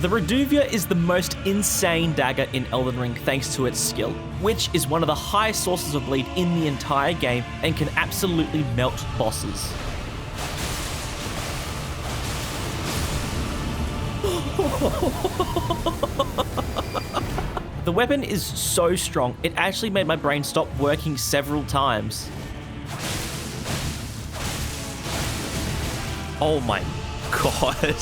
The Reduvia is the most insane dagger in Elden Ring thanks to its skill, which is one of the highest sources of bleed in the entire game and can absolutely melt bosses. The weapon is so strong, it actually made my brain stop working several times. Oh my god.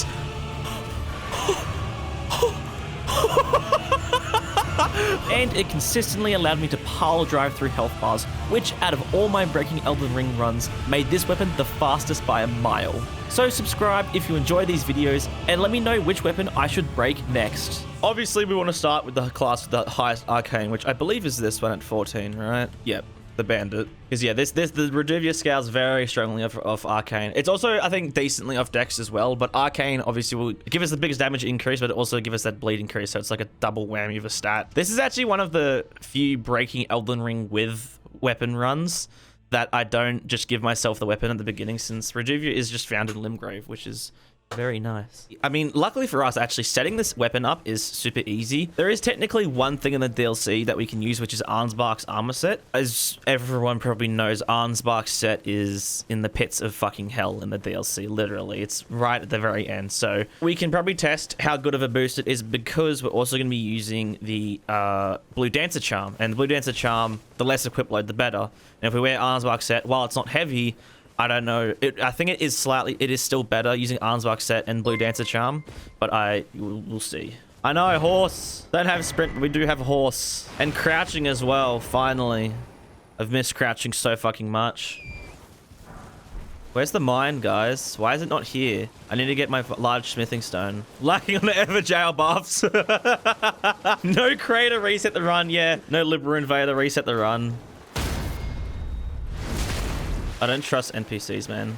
And it consistently allowed me to pile drive through health bars, which out of all my breaking Elden Ring runs, made this weapon the fastest by a mile. So subscribe if you enjoy these videos, and let me know which weapon I should break next. Obviously, we want to start with the class with the highest arcane, which I believe is this one at 14, right? Yep. The bandit. Because yeah, the Reduvia scales very strongly off arcane. It's also, I think, decently off dex as well, but arcane obviously will give us the biggest damage increase, but it also give us that bleed increase, so it's like a double whammy of a stat. This is actually one of the few breaking Elden Ring with weapon runs that I don't just give myself the weapon at the beginning, since Reduvia is just found in Limgrave, which is very nice. I mean, luckily for us, actually, setting this weapon up is super easy. There is technically one thing in the DLC that we can use, which is Arnsbark's armor set. As everyone probably knows, Arnsbark's set is in the pits of fucking hell in the DLC, literally. It's right at the very end. So we can probably test how good of a boost it is, because we're also going to be using the Blue Dancer Charm. And the Blue Dancer Charm, the less equipped load, the better. And if we wear Arnsbark's set, while it's not heavy, I don't know. I think it is still better using Arnsbark's set and Blue Dancer Charm, but we'll see. I know, horse. Don't have sprint, but we do have horse. And crouching as well, finally. I've missed crouching so fucking much. Where's the mine, guys? Why is it not here? I need to get my large smithing stone. Lacking on the ever jail buffs. No crater reset the run, yeah. No Liberal Invader reset the run. I don't trust NPCs, man.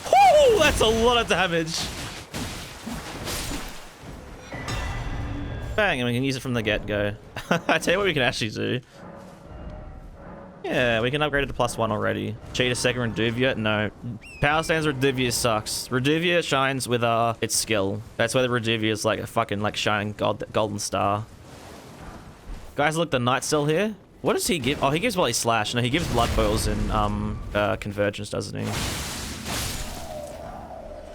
Woo! That's a lot of damage. Bang, and we can use it from the get-go. I tell you what we can actually do. Yeah, we can upgrade it to +1 already. Cheat a second Reduvia? No. Power Stance Reduvia sucks. Reduvia shines with its skill. That's why the Reduvia is like a fucking shining golden star. Guys, look, the Knight still here. What does he give? Oh, he gives Bloody Slash. No, he gives Blood Boils in Convergence, doesn't he?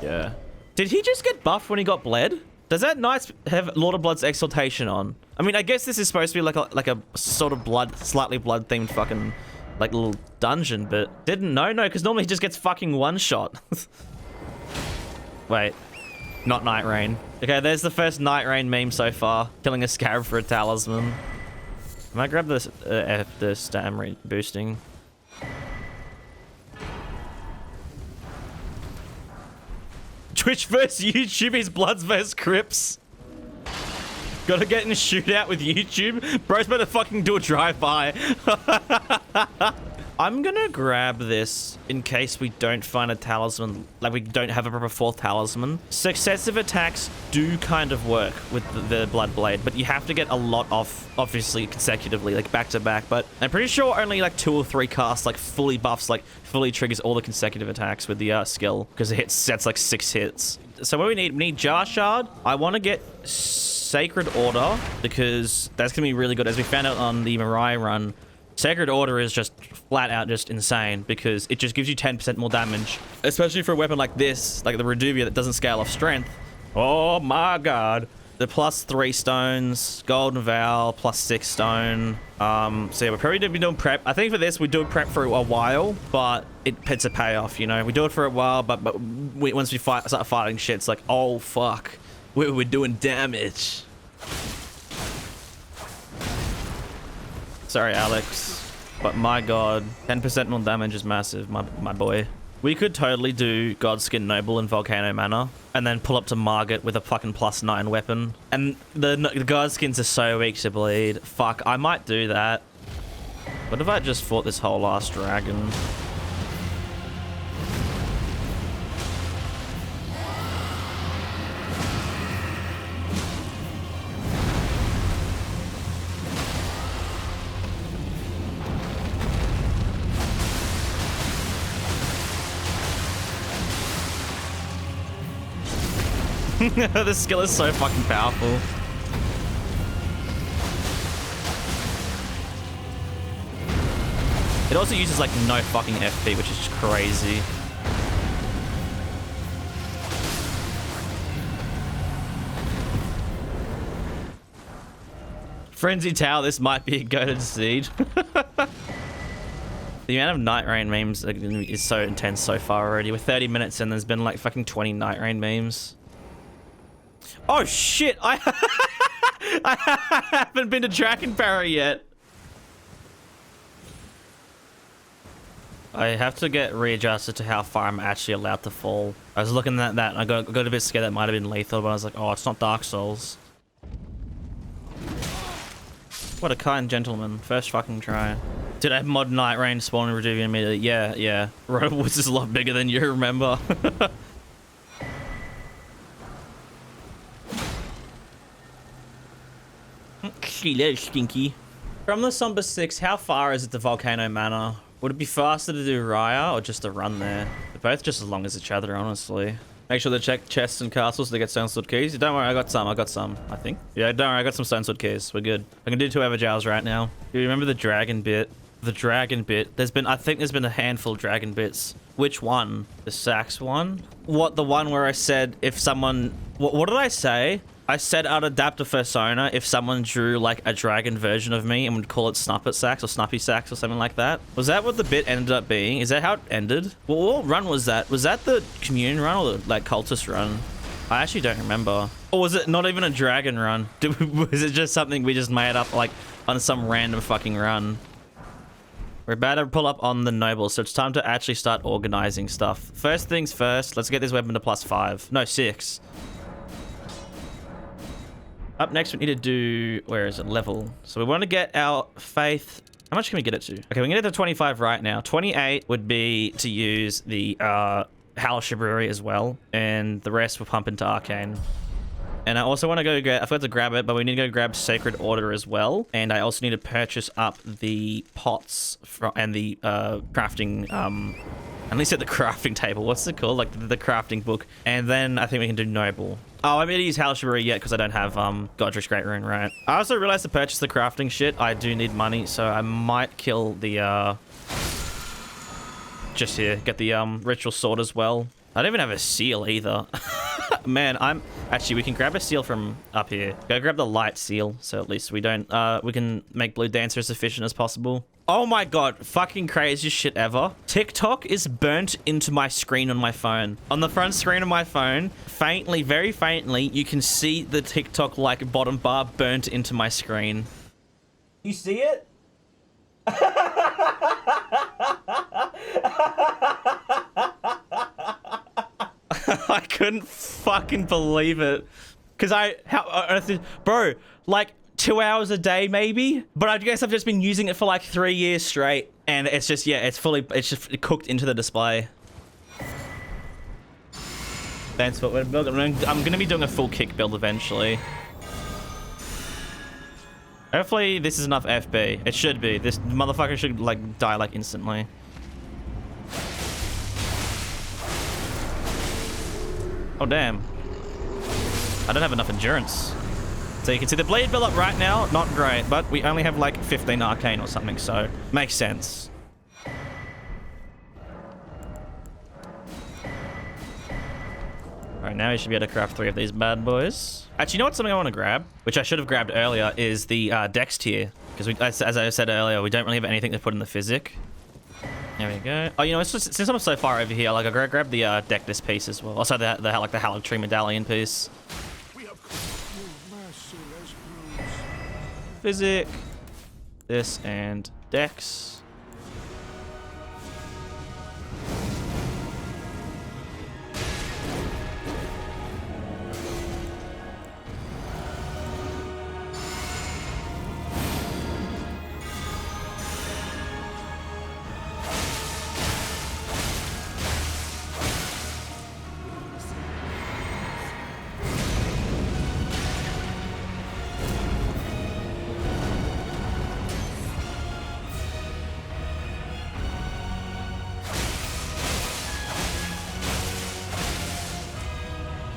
Yeah. Did he just get buffed when he got bled? Does that Knight have Lord of Blood's Exaltation on? I mean, I guess this is supposed to be like a sort of slightly blood-themed fucking little dungeon, but didn't know. No, because normally he just gets fucking one shot. Wait. Not Night Rain. Okay, there's the first Night Rain meme so far. Killing a scarab for a talisman. I might grab this the stam rate boosting. Twitch versus YouTube is Bloods versus Crips. Gotta get in a shootout with YouTube. Bro's better fucking do a drive-by. I'm gonna grab this in case we don't find a talisman, like we don't have a proper fourth talisman. Successive attacks do kind of work with the Blood Blade, but you have to get a lot off, obviously, consecutively, like back to back. But I'm pretty sure only like 2 or 3 casts fully buffs, fully triggers all the consecutive attacks with the skill, because it sets like 6 hits. So what we need Jar Shard. I want to get Sacred Order, because that's gonna be really good. As we found out on the Mariah run, Sacred Order is just flat out just insane, because it just gives you 10% more damage, especially for a weapon like this, like the Reduvia that doesn't scale off strength. Oh my god. The +3 stones, Golden Vow, +6 stone. So yeah, we're probably gonna be doing prep. I think for this, we do prep for a while, but it's a payoff, you know? We do it for a while, but once we start fighting shit, it's like, oh fuck, we're doing damage. Sorry, Alex, but my god, 10% more damage is massive, my boy. We could totally do Godskin Noble and Volcano Manor, and then pull up to Margit with a fucking +9 weapon. And the Godskins are so weak to bleed. Fuck, I might do that. What if I just fought this whole last dragon? The skill is so fucking powerful. It also uses like no fucking FP, which is just crazy. Frenzy Tower, this might be a goated seed. The amount of Night Rain memes is so intense so far already. We're 30 minutes and there's been like fucking 20 Night Rain memes. Oh shit! I haven't been to Dragon Barrow yet. I have to get readjusted to how far I'm actually allowed to fall. I was looking at that and I got a bit scared that might have been lethal, but I was like, oh, it's not Dark Souls. What a kind gentleman. First fucking try. Did I have mod Night Rain spawn in Reduvia immediately? Yeah. Reduvia is a lot bigger than you remember. Hello, Stinky. From the Somber 6, how far is it to Volcano Manor? Would it be faster to do Raya or just to run there? They're both just as long as each other, honestly. Make sure to check chests and castles to get stone sword keys. Don't worry, I got some, I think. Yeah, don't worry, I got some stone sword keys. We're good. I can do 2 Everjowls right now. Do you remember the dragon bit? The dragon bit. I think there's been a handful of dragon bits. Which one? The Sax one? What, the one where I said if someone... What did I say? I said I'd adapt a persona if someone drew like a dragon version of me and would call it Snuppet Sax or Snuppy Sax or something like that. Was that what the bit ended up being? Is that how it ended? Well, what run was that? Was that the Commune run or the like Cultist run? I actually don't remember. Or was it not even a dragon run? Was it just something we just made up like on some random fucking run? We're about to pull up on the nobles, so it's time to actually start organizing stuff. First things first, let's get this weapon to +5. No, 6. Up next, we need to do, where is it, level. So we want to get our faith. How much can we get it to? Okay, we can get it to 25 right now. 28 would be to use the Haligtree as well. And the rest will pump into Arcane. And I also want to go get, I forgot to grab it, but we need to go grab Sacred Order as well. And I also need to purchase up the pots and the crafting, at least at the crafting table. What's it called? Like the crafting book. And then I think we can do Noble. Oh, I'm going to use Haligtree yet because I don't have Godric's Great Rune, right? I also realized to purchase the crafting shit, I do need money, so I might kill the, just here, get the ritual sword as well. I don't even have a seal either. Man, actually, we can grab a seal from up here. Go grab the light seal, so at least we don't, we can make Blue Dancer as efficient as possible. Oh my god, fucking craziest shit ever. TikTok is burnt into my screen on my phone. On the front screen of my phone, faintly, very faintly, you can see the TikTok like bottom bar burnt into my screen. You see it? I couldn't fucking believe it. Cause bro, like 2 hours a day maybe, but I guess I've just been using it for like 3 years straight, and it's just, yeah, it's just cooked into the display. That's what we're building. I'm gonna be doing a full kick build eventually. Hopefully this is enough FB. It should be. This motherfucker should like die like instantly. Oh damn. I don't have enough endurance. So you can see the bleed build up right now, not great, but we only have like 15 arcane or something, so makes sense. Alright, now we should be able to craft 3 of these bad boys. Actually, you know what, something I want to grab, which I should have grabbed earlier, is the Dex tier. Because as I said earlier, we don't really have anything to put in the physic. There we go. Oh, you know, since I'm so far over here, like I grab the deck this piece as well. Also the Haligtree medallion piece. Physic, this, and Dex.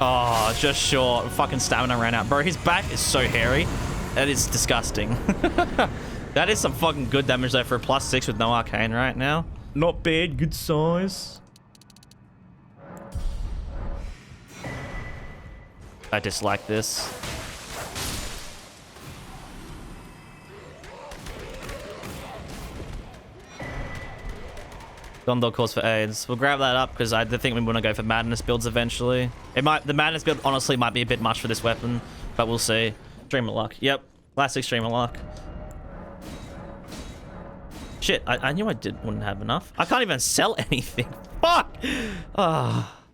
Oh, just short. Fucking stamina ran out. Bro, his back is so hairy. That is disgusting. That is some fucking good damage though for a +6 with no arcane right now. Not bad, good size. I dislike this. Gondor calls for aids. We'll grab that up because I think we want to go for madness builds eventually. The madness build honestly might be a bit much for this weapon, but we'll see. Streamer luck. Yep, classic streamer luck. Shit, I knew I wouldn't have enough. I can't even sell anything. Fuck.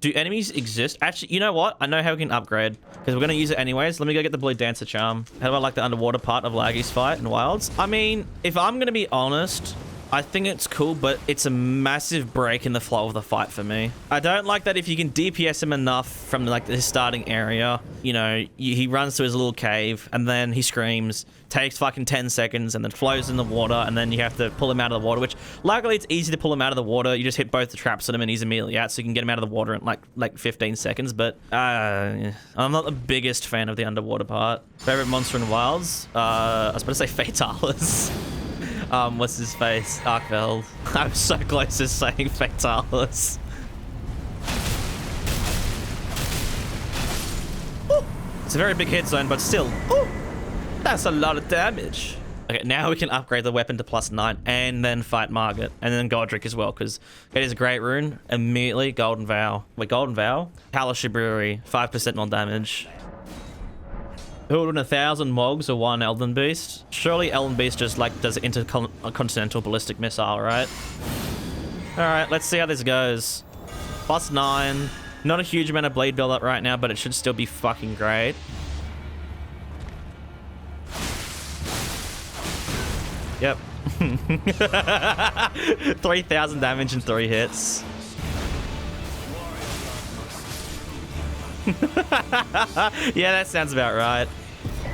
Do enemies exist? Actually, you know what? I know how we can upgrade because we're going to use it anyways. Let me go get the blue dancer charm. How do I like the underwater part of Laggy's fight in Wilds? I mean, if I'm going to be honest, I think it's cool, but it's a massive break in the flow of the fight for me. I don't like that if you can DPS him enough from like his starting area, you know, he runs to his little cave and then he screams, takes fucking 10 seconds and then flows in the water and then you have to pull him out of the water, which luckily it's easy to pull him out of the water. You just hit both the traps on him and he's immediately out, so you can get him out of the water in like 15 seconds. But I'm not the biggest fan of the underwater part. Favorite monster in Wilds? I was about to say Fatalis. What's his face? Arkveld. I'm so close to saying Fatalis. Ooh, it's a very big hit zone, but still, ooh, that's a lot of damage. Okay, now we can upgrade the weapon to +9 and then fight Margit and then Godric as well, because it is a great rune. Immediately, Golden Vow. Wait, Golden Vow? Kalash Brewery, 5% more damage. Who would win 1,000 Mogs or 1 Elden Beast? Surely Elden Beast just like does intercontinental ballistic missile, right? Alright, let's see how this goes. +9. Not a huge amount of blade build up right now, but it should still be fucking great. Yep. 3,000 damage in 3 hits. Yeah, that sounds about right.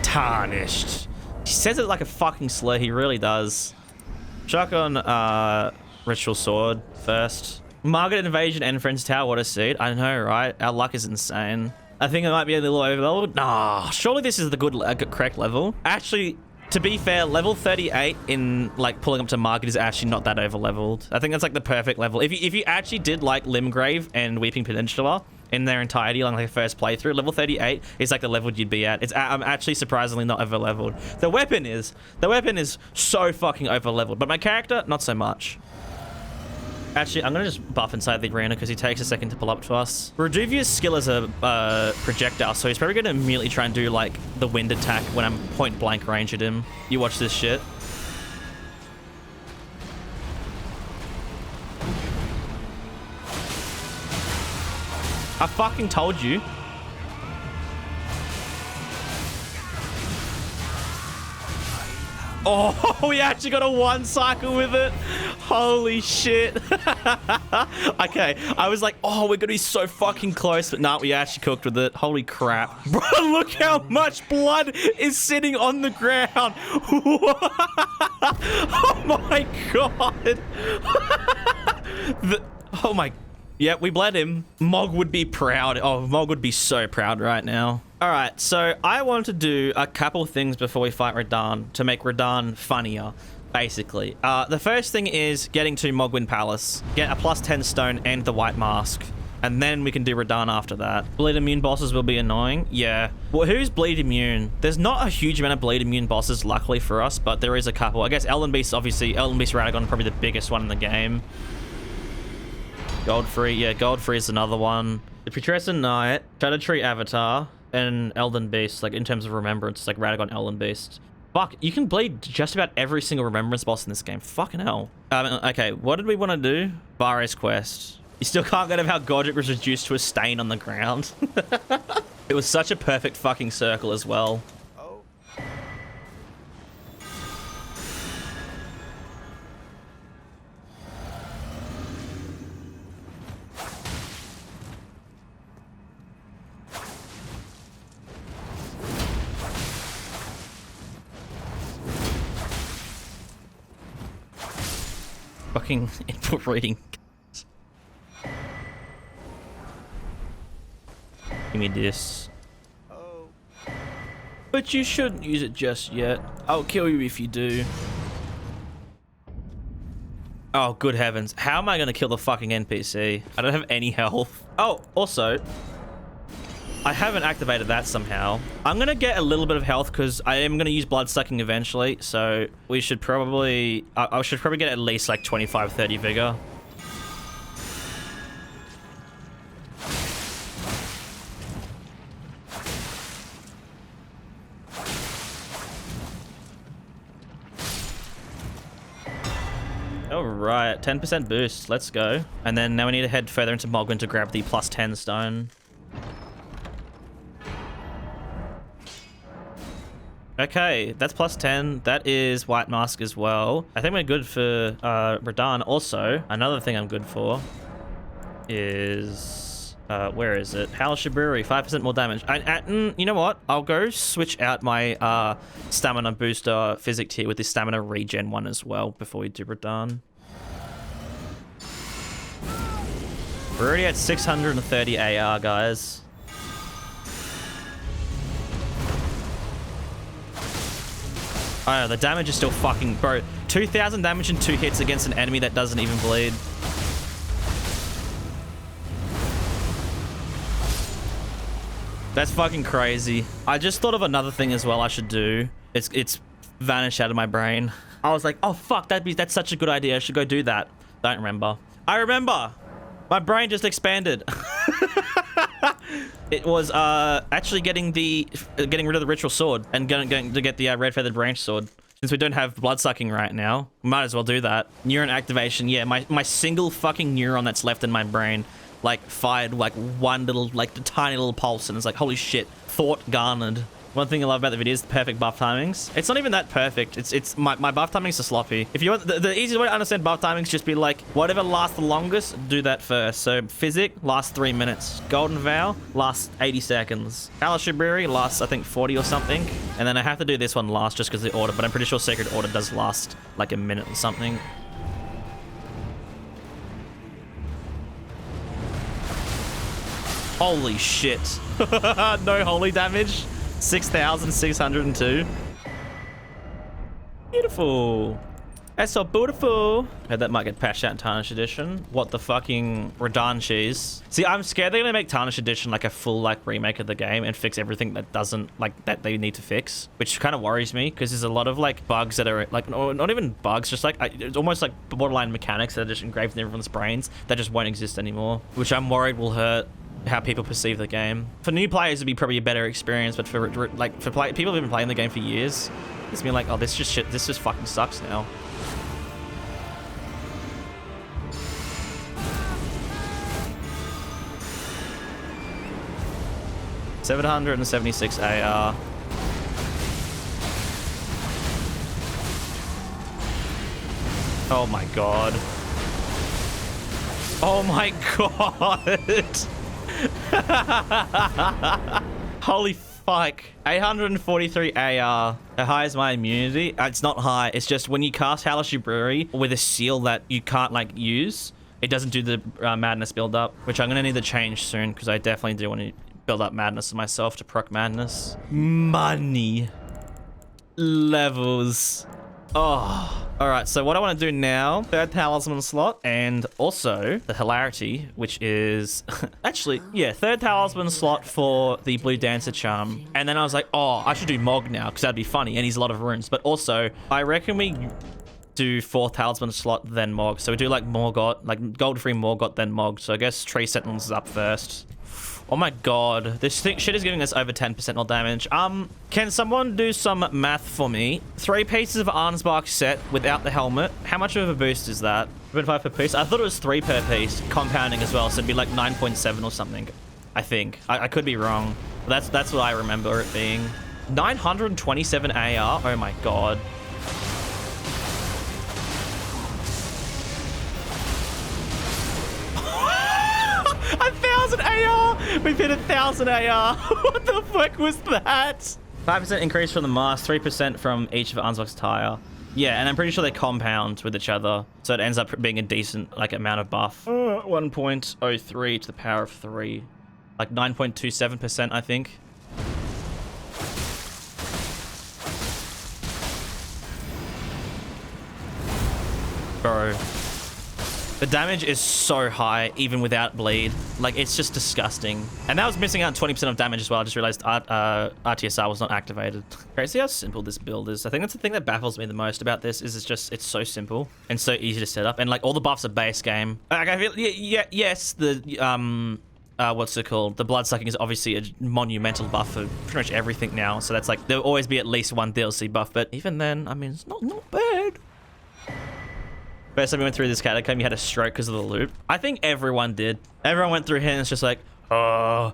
Tarnished. He says it like a fucking slur. He really does. Shotgun, ritual sword first. Margit invasion and Friends Tower. What a seed. I know, right? Our luck is insane. I think it might be a little overleveled. Nah, surely this is the correct level. Actually, to be fair, level 38 in like pulling up to Margit is actually not that overleveled. I think that's like the perfect level. If you actually did like Limgrave and Weeping Peninsula in their entirety on like the first playthrough, level 38 is like the level you'd be at. I'm actually surprisingly not overleveled. The weapon is so fucking overleveled, but my character not so much. Actually, I'm gonna just buff inside the arena because he takes a second to pull up to us. Reduvia's skill is a projectile, so he's probably gonna immediately try and do like the wind attack when I'm point blank range at him. You watch this shit. I fucking told you. Oh, we actually got a 1 cycle with it. Holy shit. Okay, I was like, oh, we're gonna be so fucking close, but nah, we actually cooked with it. Holy crap. Bro, look how much blood is sitting on the ground. Oh my god. Oh my. Yeah, we bled him. Mog would be proud. Oh, Mog would be so proud right now. All right, so I want to do a couple things before we fight Radahn to make Radahn funnier, basically. The first thing is getting to Mogwyn Palace, get a +10 stone and the white mask, and then we can do Radahn after that. Bleed immune bosses will be annoying. Yeah. Well, who's bleed immune? There's not a huge amount of bleed immune bosses, luckily for us, but there is a couple. I guess Elden Beast, obviously. Elden Beast Radagon, probably the biggest one in the game. Godfrey, yeah, Godfrey is another one. The Putrescent Knight, Shadow Avatar, and Elden Beast, like in terms of remembrance, like Radagon, Elden Beast. Fuck, you can bleed just about every single remembrance boss in this game. Fucking hell. Okay, what did we want to do? Barre's quest. You still can't get over how Godric was reduced to a stain on the ground. It was such a perfect fucking circle as well. Fucking input reading. Give me this. But you shouldn't use it just yet. I'll kill you if you do. Oh, good heavens. How am I going to kill the fucking NPC? I don't have any health. Oh, also, I haven't activated that somehow. I'm going to get a little bit of health because I am going to use blood sucking eventually. So we should probably... I should probably get at least like 25, 30 vigor. Alright, 10% boost. Let's go. And then now we need to head further into Mogwin to grab the plus 10 stone. Okay, that's plus 10. That is White Mask as well. I think we're good for Radahn. Also, another thing I'm good for is... where is it? Haligtree Brewery, 5% more damage. You know what? I'll go switch out my stamina booster physic tier with the stamina regen one as well before we do Radahn. We're already at 630 AR, guys. Oh, the damage is still fucking... Bro, 2,000 damage in 2 hits against an enemy that doesn't even bleed. That's fucking crazy. I just thought of another thing as well I should do. It's vanished out of my brain. I was like, oh fuck, that's such a good idea. I should go do that. Don't remember. I remember. My brain just expanded. It was actually getting rid of the ritual sword and going to get the red feathered branch sword. Since we don't have blood sucking right now, we might as well do that. Neuron activation. Yeah, my single fucking neuron that's left in my brain like fired like one little, like the tiny little pulse, and it's like, holy shit, thought garnered. One thing I love about the video is the perfect buff timings. It's not even that perfect. It's my buff timings are sloppy. If you want the easiest way to understand buff timings, just be like, whatever lasts the longest, do that first. So Physic lasts 3 minutes. Golden Vow lasts 80 seconds. Haligtree Brewery lasts, I think, 40 or something. And then I have to do this one last just because of the order, but I'm pretty sure Sacred Order does last like a minute or something. Holy shit. No holy damage. 6,602. Beautiful. That's so beautiful. Heard that might get patched out in Tarnished Edition. What the fucking Radahn cheese. See, I'm scared they're gonna make Tarnished Edition like a full like remake of the game and fix everything that doesn't like that they need to fix, which kind of worries me because there's a lot of like bugs that are like, not even bugs, just like it's almost like borderline mechanics that are just engraved in everyone's brains that just won't exist anymore, which I'm worried will hurt how people perceive the game. For new players, it'd be probably a better experience, but for people who've been playing the game for years, it's been like, oh, this just fucking sucks now. $776 AR. Oh my god. Oh my god. Holy fuck. 843 AR. How high is my immunity? It's not high. It's just when you cast Haligtree Brewery with a seal that you can't like use, it doesn't do the madness build up, which I'm gonna need to change soon because I definitely do want to build up madness for myself to proc madness. Money. Levels. Oh. Alright, so what I want to do now, third talisman slot, and also the hilarity, which is actually, yeah, third talisman slot for the blue dancer charm. And then I was like, oh, I should do Mog now because that'd be funny and he's a lot of runes. But also, I reckon we do fourth talisman slot, then Mog. So we do like Morgott, like gold free Morgott, then Mog. So I guess Tree Sentinels is up first. Oh my god, this shit is giving us over 10% more damage. Can someone do some math for me? 3 pieces of Arnsbark set without the helmet. How much of a boost is that? 5 per piece? I thought it was 3 per piece, compounding as well, so it'd be like 9.7 or something, I think. I could be wrong, but that's what I remember it being. 927 AR? Oh my god. AR! We've hit 1,000 AR! What the fuck was that? 5% increase from the mask, 3% from each of Arnsbark's tire. Yeah, and I'm pretty sure they compound with each other, so it ends up being a decent like amount of buff. 1.03 to the power of 3. Like 9.27%, I think. Bro. The damage is so high, even without bleed. Like, it's just disgusting. And that was missing out 20% of damage as well. I just realized RTSR was not activated. Crazy how simple this build is. I think that's the thing that baffles me the most about this is it's so simple and so easy to set up. And, like, all the buffs are base game. Like, I feel, yes, the, what's it called? The blood sucking is obviously a monumental buff for pretty much everything now. So that's like, there'll always be at least one DLC buff. But even then, I mean, it's not bad. First time we went through this catacomb, you had a stroke because of the loop. I think everyone did. Everyone went through here and it's just like, oh,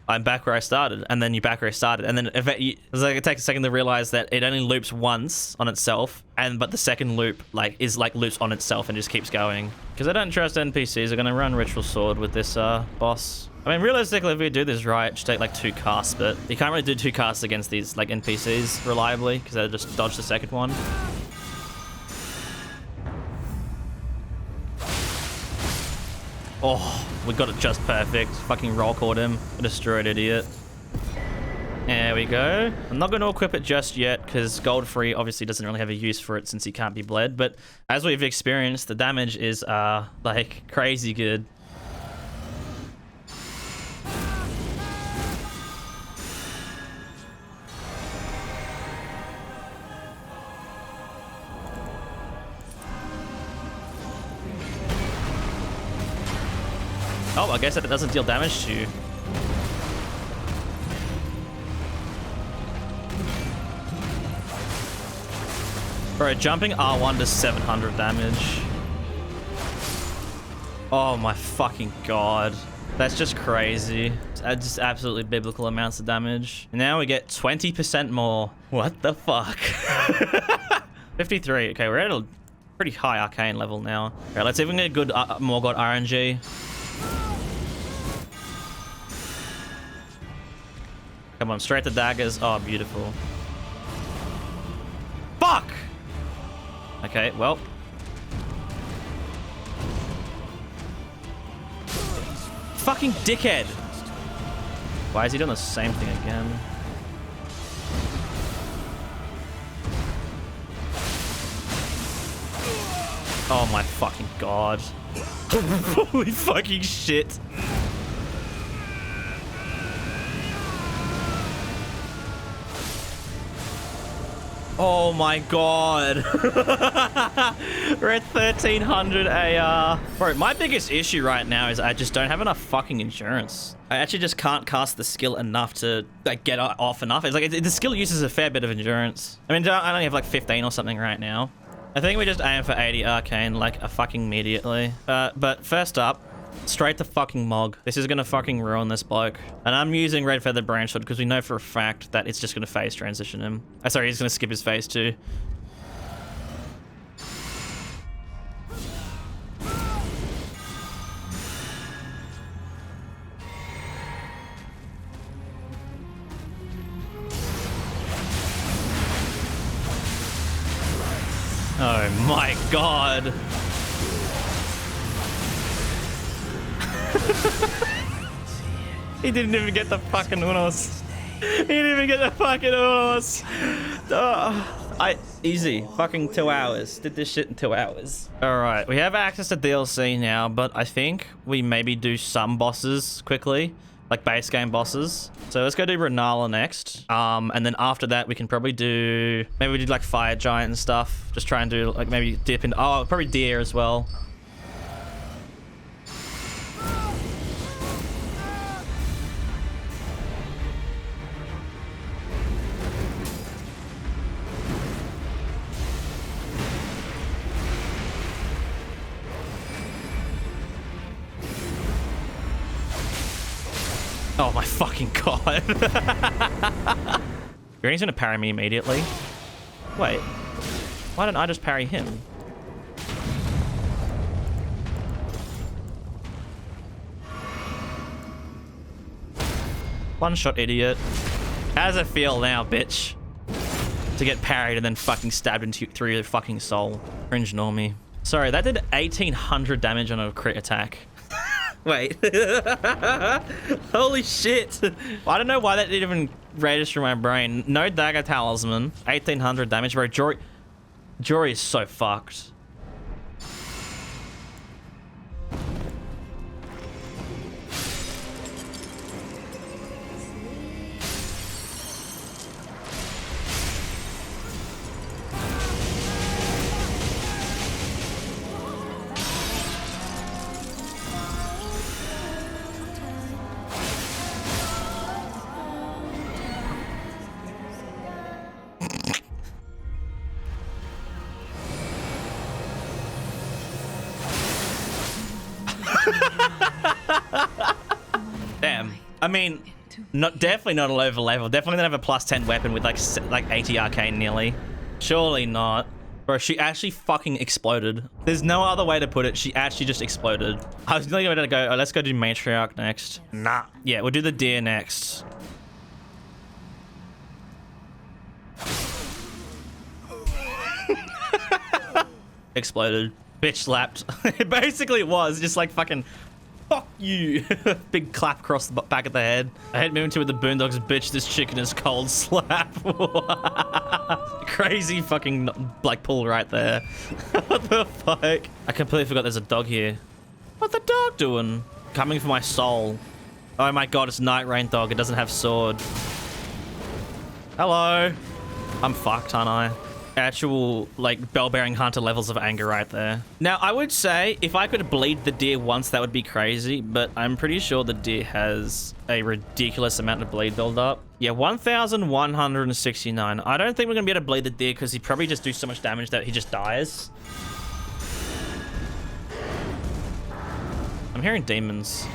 I'm back where I started. And then you're back where I started. And then it's like it takes a second to realize that it only loops once on itself. But the second loop is loops on itself and just keeps going. Because I don't trust NPCs are going to run Ritual Sword with this boss. I mean, realistically, if we do this right, it should take like 2 casts. But you can't really do 2 casts against these like NPCs reliably because they'll just dodge the second one. Oh, we got it just perfect. Fucking roll caught him. A destroyed idiot. There we go. I'm not going to equip it just yet because gold free obviously doesn't really have a use for it since he can't be bled. But as we've experienced, the damage is like crazy good. Oh, I guess that it doesn't deal damage to you. Bro, jumping R1 to 700 damage. Oh my fucking god. That's just crazy. It's just absolutely biblical amounts of damage. And now we get 20% more. What the fuck? 53. Okay, we're at a pretty high arcane level now. Alright, let's see if we can get a good Morgott RNG. Come on, straight to daggers. Oh, beautiful. Fuck! Okay, well. Fucking dickhead! Why is he doing the same thing again? Oh my fucking god. Holy fucking shit. Oh my god. We're at 1300 AR. Bro, my biggest issue right now is I just don't have enough fucking endurance. I actually just can't cast the skill enough to like get off enough. It's like the skill uses a fair bit of endurance. I mean, I only have like 15 or something right now. I think we just aim for 80 arcane like fucking immediately. But first up, straight to fucking Mog. This is gonna fucking ruin this bloke. And I'm using Red Feather Branchwood because we know for a fact that it's just gonna phase transition him. Sorry, he's gonna skip his phase too. Oh my god. He didn't even get the fucking Unos. He didn't even get the fucking Unos. Oh, easy. Fucking 2 hours. Did this shit in 2 hours. Alright, we have access to DLC now, but I think we maybe do some bosses quickly. Like base game bosses. So let's go do Renala next. And then after that, we can probably do... Maybe we do like Fire Giant and stuff. Just try and do like maybe dip into... Oh, probably Deer as well. Oh my fucking god. Green's gonna parry me immediately. Wait. Why don't I just parry him? One shot, idiot. How does it feel now, bitch? To get parried and then fucking stabbed through your fucking soul. Cringe normie. Sorry, that did 1800 damage on a crit attack. Wait. Holy shit. I don't know why that didn't even register in my brain. No dagger talisman. 1800 damage, bro. Jory is so fucked. Damn. I mean, definitely not a low level. Definitely don't have a plus 10 weapon with like 80 arcane nearly. Surely not. Bro, she actually fucking exploded. There's no other way to put it. She actually just exploded. I was going to go, oh, let's go do Matriarch next. Nah. Yeah, we'll do the deer next. Exploded. Bitch slapped. It basically was just like fucking fuck you. Big clap across the back of the head. I hate moving to with the Boondocks. Bitch, this chicken is cold. Slap. Crazy fucking like pull right there. What the fuck? I completely forgot there's a dog here. What's the dog doing? Coming for my soul. Oh my god, it's Night Rain dog. It doesn't have sword. Hello. I'm fucked, aren't I? Actual like bell-bearing hunter levels of anger right there. Now I would say if I could bleed the deer once, that would be crazy, but I'm pretty sure the deer has a ridiculous amount of bleed build up. Yeah, 1169. I don't think we're gonna be able to bleed the deer because he probably just do so much damage that he just dies. I'm hearing demons.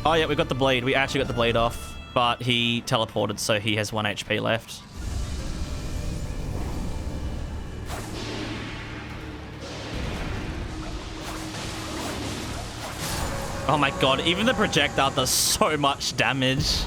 Oh yeah, we got the blade. We actually got the blade off, but he teleported, so he has 1 HP left. Oh my god, even the projectile does so much damage.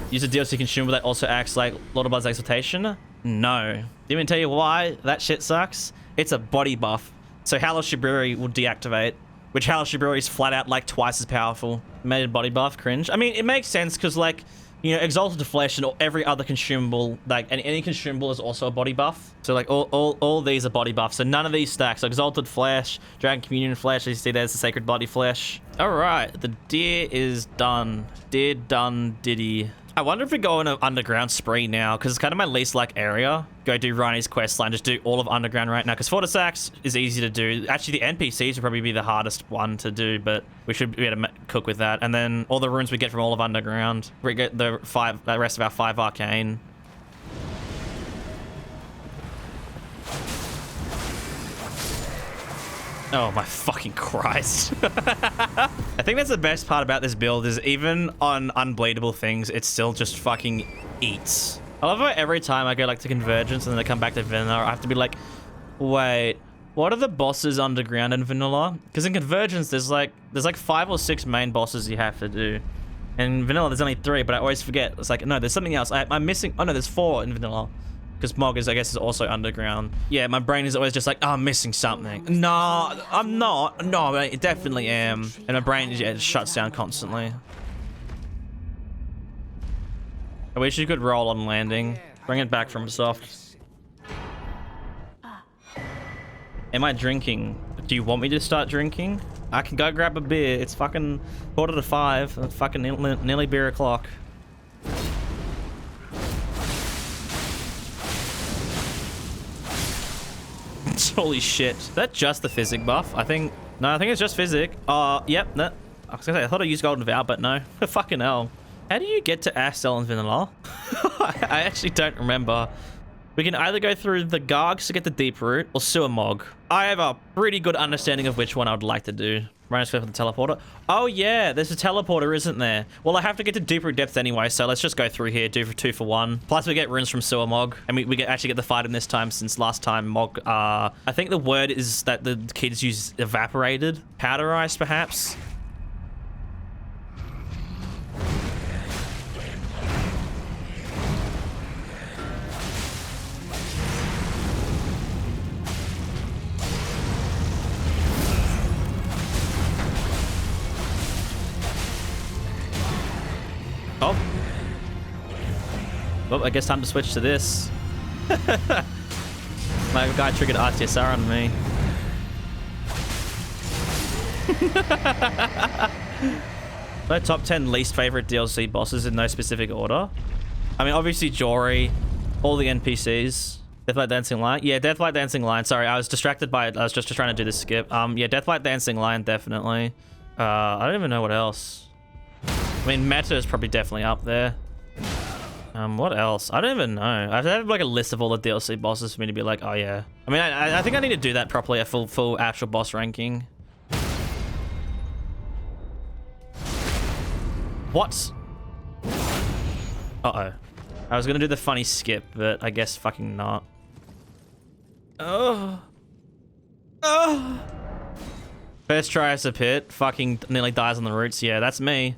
Use a DLC consumable that also acts like Lord of Blood's Exaltation? No. Didn't even tell you why that shit sucks. It's a body buff. So Haligtree will deactivate, which Haligtree is flat out like twice as powerful. Made a body buff, cringe. I mean, it makes sense because like, you know, Exalted Flesh and every other consumable, like, and any consumable is also a body buff. So like all these are body buffs. So none of these stacks. So Exalted Flesh, Dragon Communion Flesh, as you see there's the Sacred Body Flesh. All right, the deer is done. Deer done, diddy. I wonder if we go on an underground spree now, because it's kind of my least like area. Go do Rani's quest line, just do all of underground right now, because Fortisax is easy to do. Actually, the NPCs would probably be the hardest one to do, but we should be able to cook with that. And then all the runes we get from all of underground. We get the rest of our 5 arcane. Oh my fucking Christ. I think that's the best part about this build is even on unbleedable things, it still just fucking eats. I love how every time I go like to Convergence and then I come back to Vanilla, I have to be like, wait, what are the bosses underground in Vanilla? Because in Convergence, there's like 5 or 6 main bosses you have to do. In Vanilla, there's only 3, but I always forget. It's like, no, there's something else. I'm missing. Oh no, there's 4 in Vanilla. Because Mog is, I guess, is also underground. Yeah, my brain is always just like, oh, I'm missing something. No, I'm not. No, I definitely am. And my brain just shuts down constantly. I wish you could roll on landing. Bring it back from soft. Am I drinking? Do you want me to start drinking? I can go grab a beer. It's fucking 4:45. It's fucking nearly beer o'clock. Holy shit. Is that just the physic buff? I think it's just physic. Yep. No. I was gonna say, I thought I used Golden Vow, but no. Fucking hell. How do you get to Astel in Vanilla? I actually don't remember. We can either go through the Gargs to get the Deep Root or Sewer Mog. I have a pretty good understanding of which one I would like to do. Running for the teleporter. Oh yeah, there's a teleporter, isn't there? Well, I have to get to Deep Root Depths anyway, so let's just go through here, do for 2 for 1. Plus we get runes from Sewer Mog, and we actually get the fight in this time since last time Mog, I think the word is that the kids use evaporated powder ice, perhaps. now. Well, I guess time to switch to this. My guy triggered RTSR on me. My top 10 least favorite DLC bosses in no specific order. I mean, obviously Jory, all the NPCs. Deathlight Dancing Lion. Yeah, Deathlight Dancing Lion. Sorry, I was distracted by it. I was just trying to do the skip. Yeah, Deathlight Dancing Lion, definitely. I don't even know what else. I mean, Meta is probably definitely up there. What else? I don't even know. I have like a list of all the DLC bosses for me to be like, oh yeah. I mean, I think I need to do that properly, a full actual boss ranking. What? Uh-oh. I was gonna do the funny skip, but I guess fucking not. Oh. Oh. First try as a pit, fucking nearly dies on the roots. Yeah, that's me.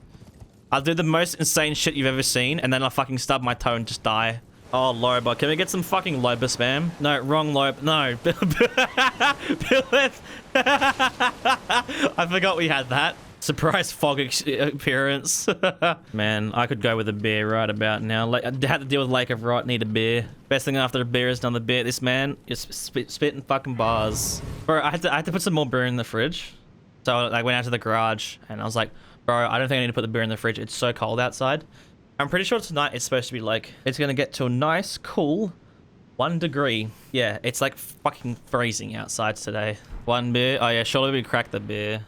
I'll do the most insane shit you've ever seen, and then I'll fucking stub my toe and just die. Oh, Loba. Can we get some fucking Loba spam? No, wrong Loba. No. Billith. I forgot we had that. Surprise fog appearance. Man, I could go with a beer right about now. I had to deal with Lake of Rot, need a beer. Best thing after a beer is another beer. This man is spitting fucking bars. Bro, I had to put some more beer in the fridge. So I went out to the garage and I was like, bro, I don't think I need to put the beer in the fridge. It's so cold outside. I'm pretty sure tonight it's supposed to be like, it's going to get to a nice, cool 1 degree. Yeah, it's like fucking freezing outside today. 1 beer. Oh yeah, surely we cracked the beer.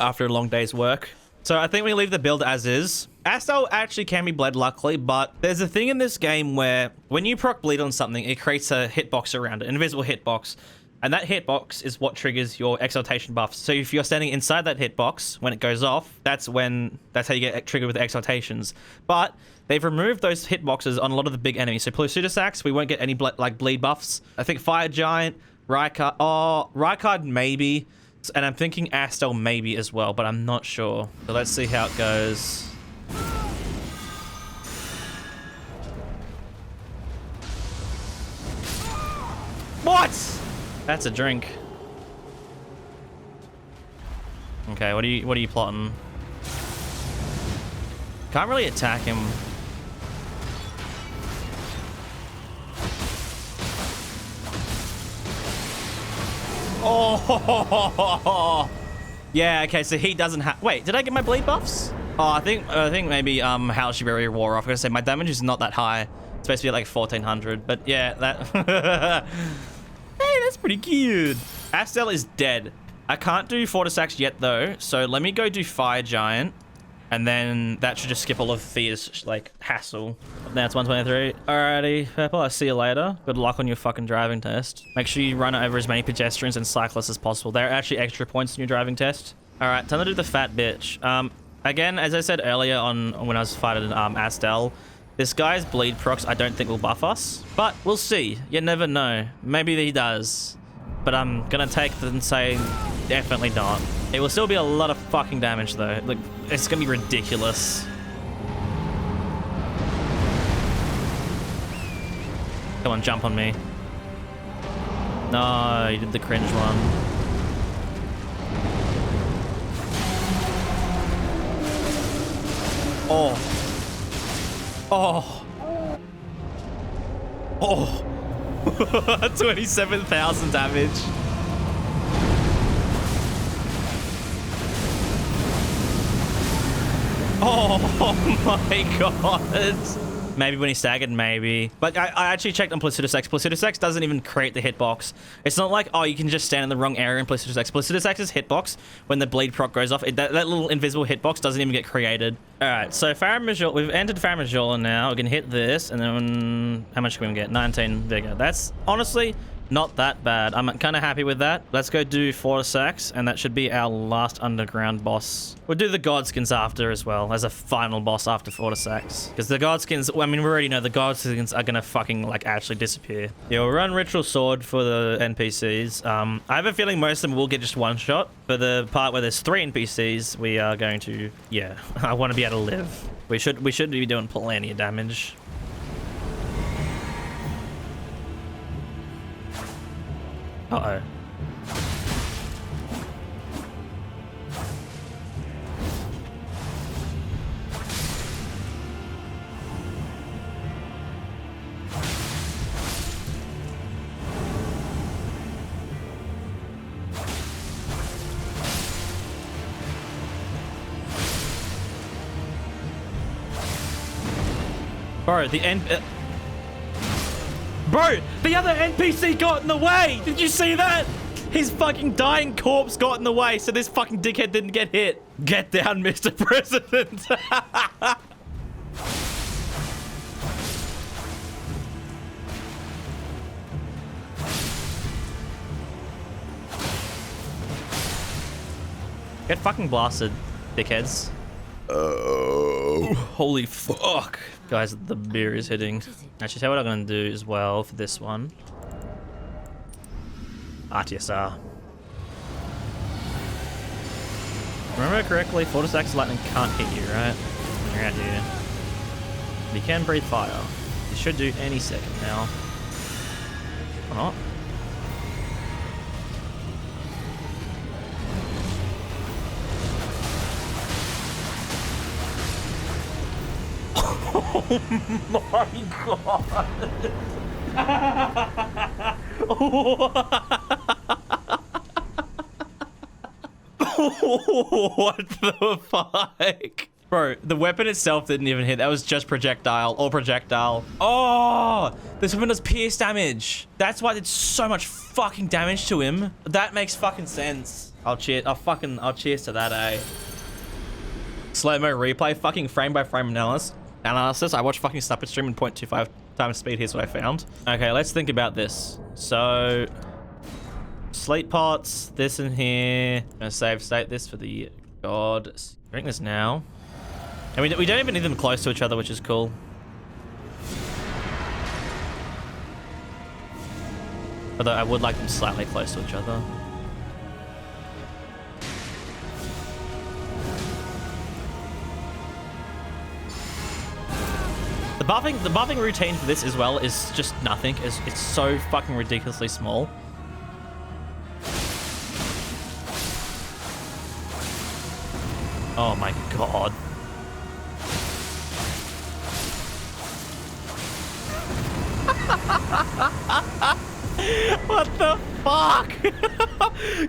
After a long day's work. So I think we leave the build as is. Astel actually can be bled, luckily, but there's a thing in this game where when you proc bleed on something, it creates a hitbox around it, an invisible hitbox. And that hitbox is what triggers your exaltation buffs. So if you're standing inside that hitbox, when it goes off, that's how you get triggered with exaltations. But they've removed those hitboxes on a lot of the big enemies. So Pseudosax, we won't get any bleed buffs. I think Fire Giant, Rykard, Rykard maybe. And I'm thinking Astel maybe as well, but I'm not sure. So let's see how it goes. What? That's a drink. Okay, what are you plotting? Can't really attack him. Oh, yeah. Okay, so he doesn't have. Wait, did I get my bleed buffs? Oh, I think maybe Haligtree Barrier wore off. I was gonna say my damage is not that high. It's supposed to be like 1400, but yeah, that. Hey, that's pretty cute. Astel is dead. I can't do Fortisax yet though, so let me go do Fire Giant. And then that should just skip all of Thea's, like, hassle. Now it's 123. Alrighty, Purple, I'll see you later. Good luck on your fucking driving test. Make sure you run over as many pedestrians and cyclists as possible. There are actually extra points in your driving test. Alright, time to do the fat bitch. Again, as I said earlier when I was fighting Astel, this guy's bleed procs I don't think will buff us. But we'll see. You never know. Maybe he does. But I'm gonna take it and say definitely not. It will still be a lot of fucking damage though. Like, it's gonna be ridiculous. Come on, jump on me. No, you did the cringe one. Oh. Oh. Oh. 27,000 damage. Oh my god. Maybe when he staggered, maybe. But I actually checked on Pseudosax. Pseudosax doesn't even create the hitbox. It's not like, oh, you can just stand in the wrong area in Pseudosax. Pseudosax's hitbox, when the bleed proc goes off, that little invisible hitbox doesn't even get created. Alright, so Faramajula, we've entered Faramajula now. We can hit this, and then how much can we get? 19 vigor. That's honestly not that bad. I'm kind of happy with that. Let's go do Fortisax, and that should be our last underground boss. We'll do the Godskins after as well, as a final boss after Fortisax. Because the Godskins, I mean, we already know the Godskins are gonna fucking, like, actually disappear. Yeah, we'll run Ritual Sword for the NPCs. I have a feeling most of them will get just one shot. For the part where there's 3 NPCs, we are going to, yeah, I want to be able to live. We should be doing plenty of damage. Uh-oh. Bro, Bro, the other NPC got in the way! Did you see that? His fucking dying corpse got in the way, so this fucking dickhead didn't get hit. Get down, Mr. President. Get fucking blasted, dickheads. Oh, holy fuck. Guys, the beer is hitting. Actually, tell you what I'm gonna do as well for this one. RTSR. Remember correctly, Fortis Axe Lightning can't hit you, right? You're out here. But you can breathe fire. You should do any second now. Or not. Oh my god! What the fuck? Bro, the weapon itself didn't even hit. That was just projectile or projectile. Oh, this weapon does pierce damage. That's why it did so much fucking damage to him. That makes fucking sense. I'll cheers to that, eh? Slow-mo replay, fucking frame by frame analysis. I watched fucking Snuppet stream in 0.25 times speed. Here's what I found. Okay, let's think about this. So, sleep pots, this in here. I'm gonna save state this for the god. Drink this now. And we don't even need them close to each other, which is cool. Although I would like them slightly close to each other. The buffing routine for this as well is just nothing. It's so fucking ridiculously small. Oh my god. What the fuck?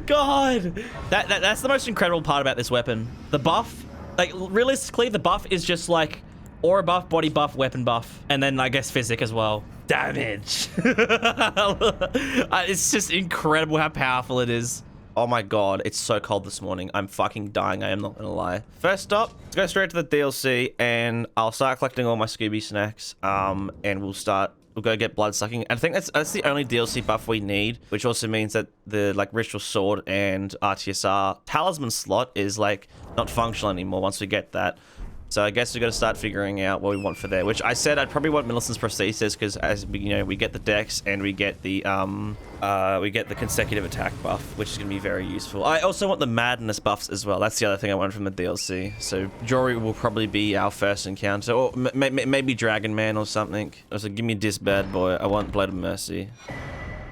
God. That's the most incredible part about this weapon. The buff, like realistically, the buff is just like aura buff, body buff, weapon buff, and then I guess physic as well. Damage. It's just incredible how powerful it is. Oh my god, it's so cold this morning. I'm fucking dying, I am not gonna lie. First up, let's go straight to the DLC and I'll start collecting all my Scooby snacks. And we'll go get blood sucking. And I think that's the only DLC buff we need, which also means that the like ritual sword and RTSR talisman slot is like not functional anymore once we get that. So I guess we got to start figuring out what we want for there, which I said I'd probably want Millicent's prosthesis because as we get the dex and we get the consecutive attack buff, which is going to be very useful. I also want the madness buffs as well. That's the other thing I want from the DLC. So Jory will probably be our first encounter, or maybe Dragon Man or something. So give me this bad boy. I want Blade of Mercy.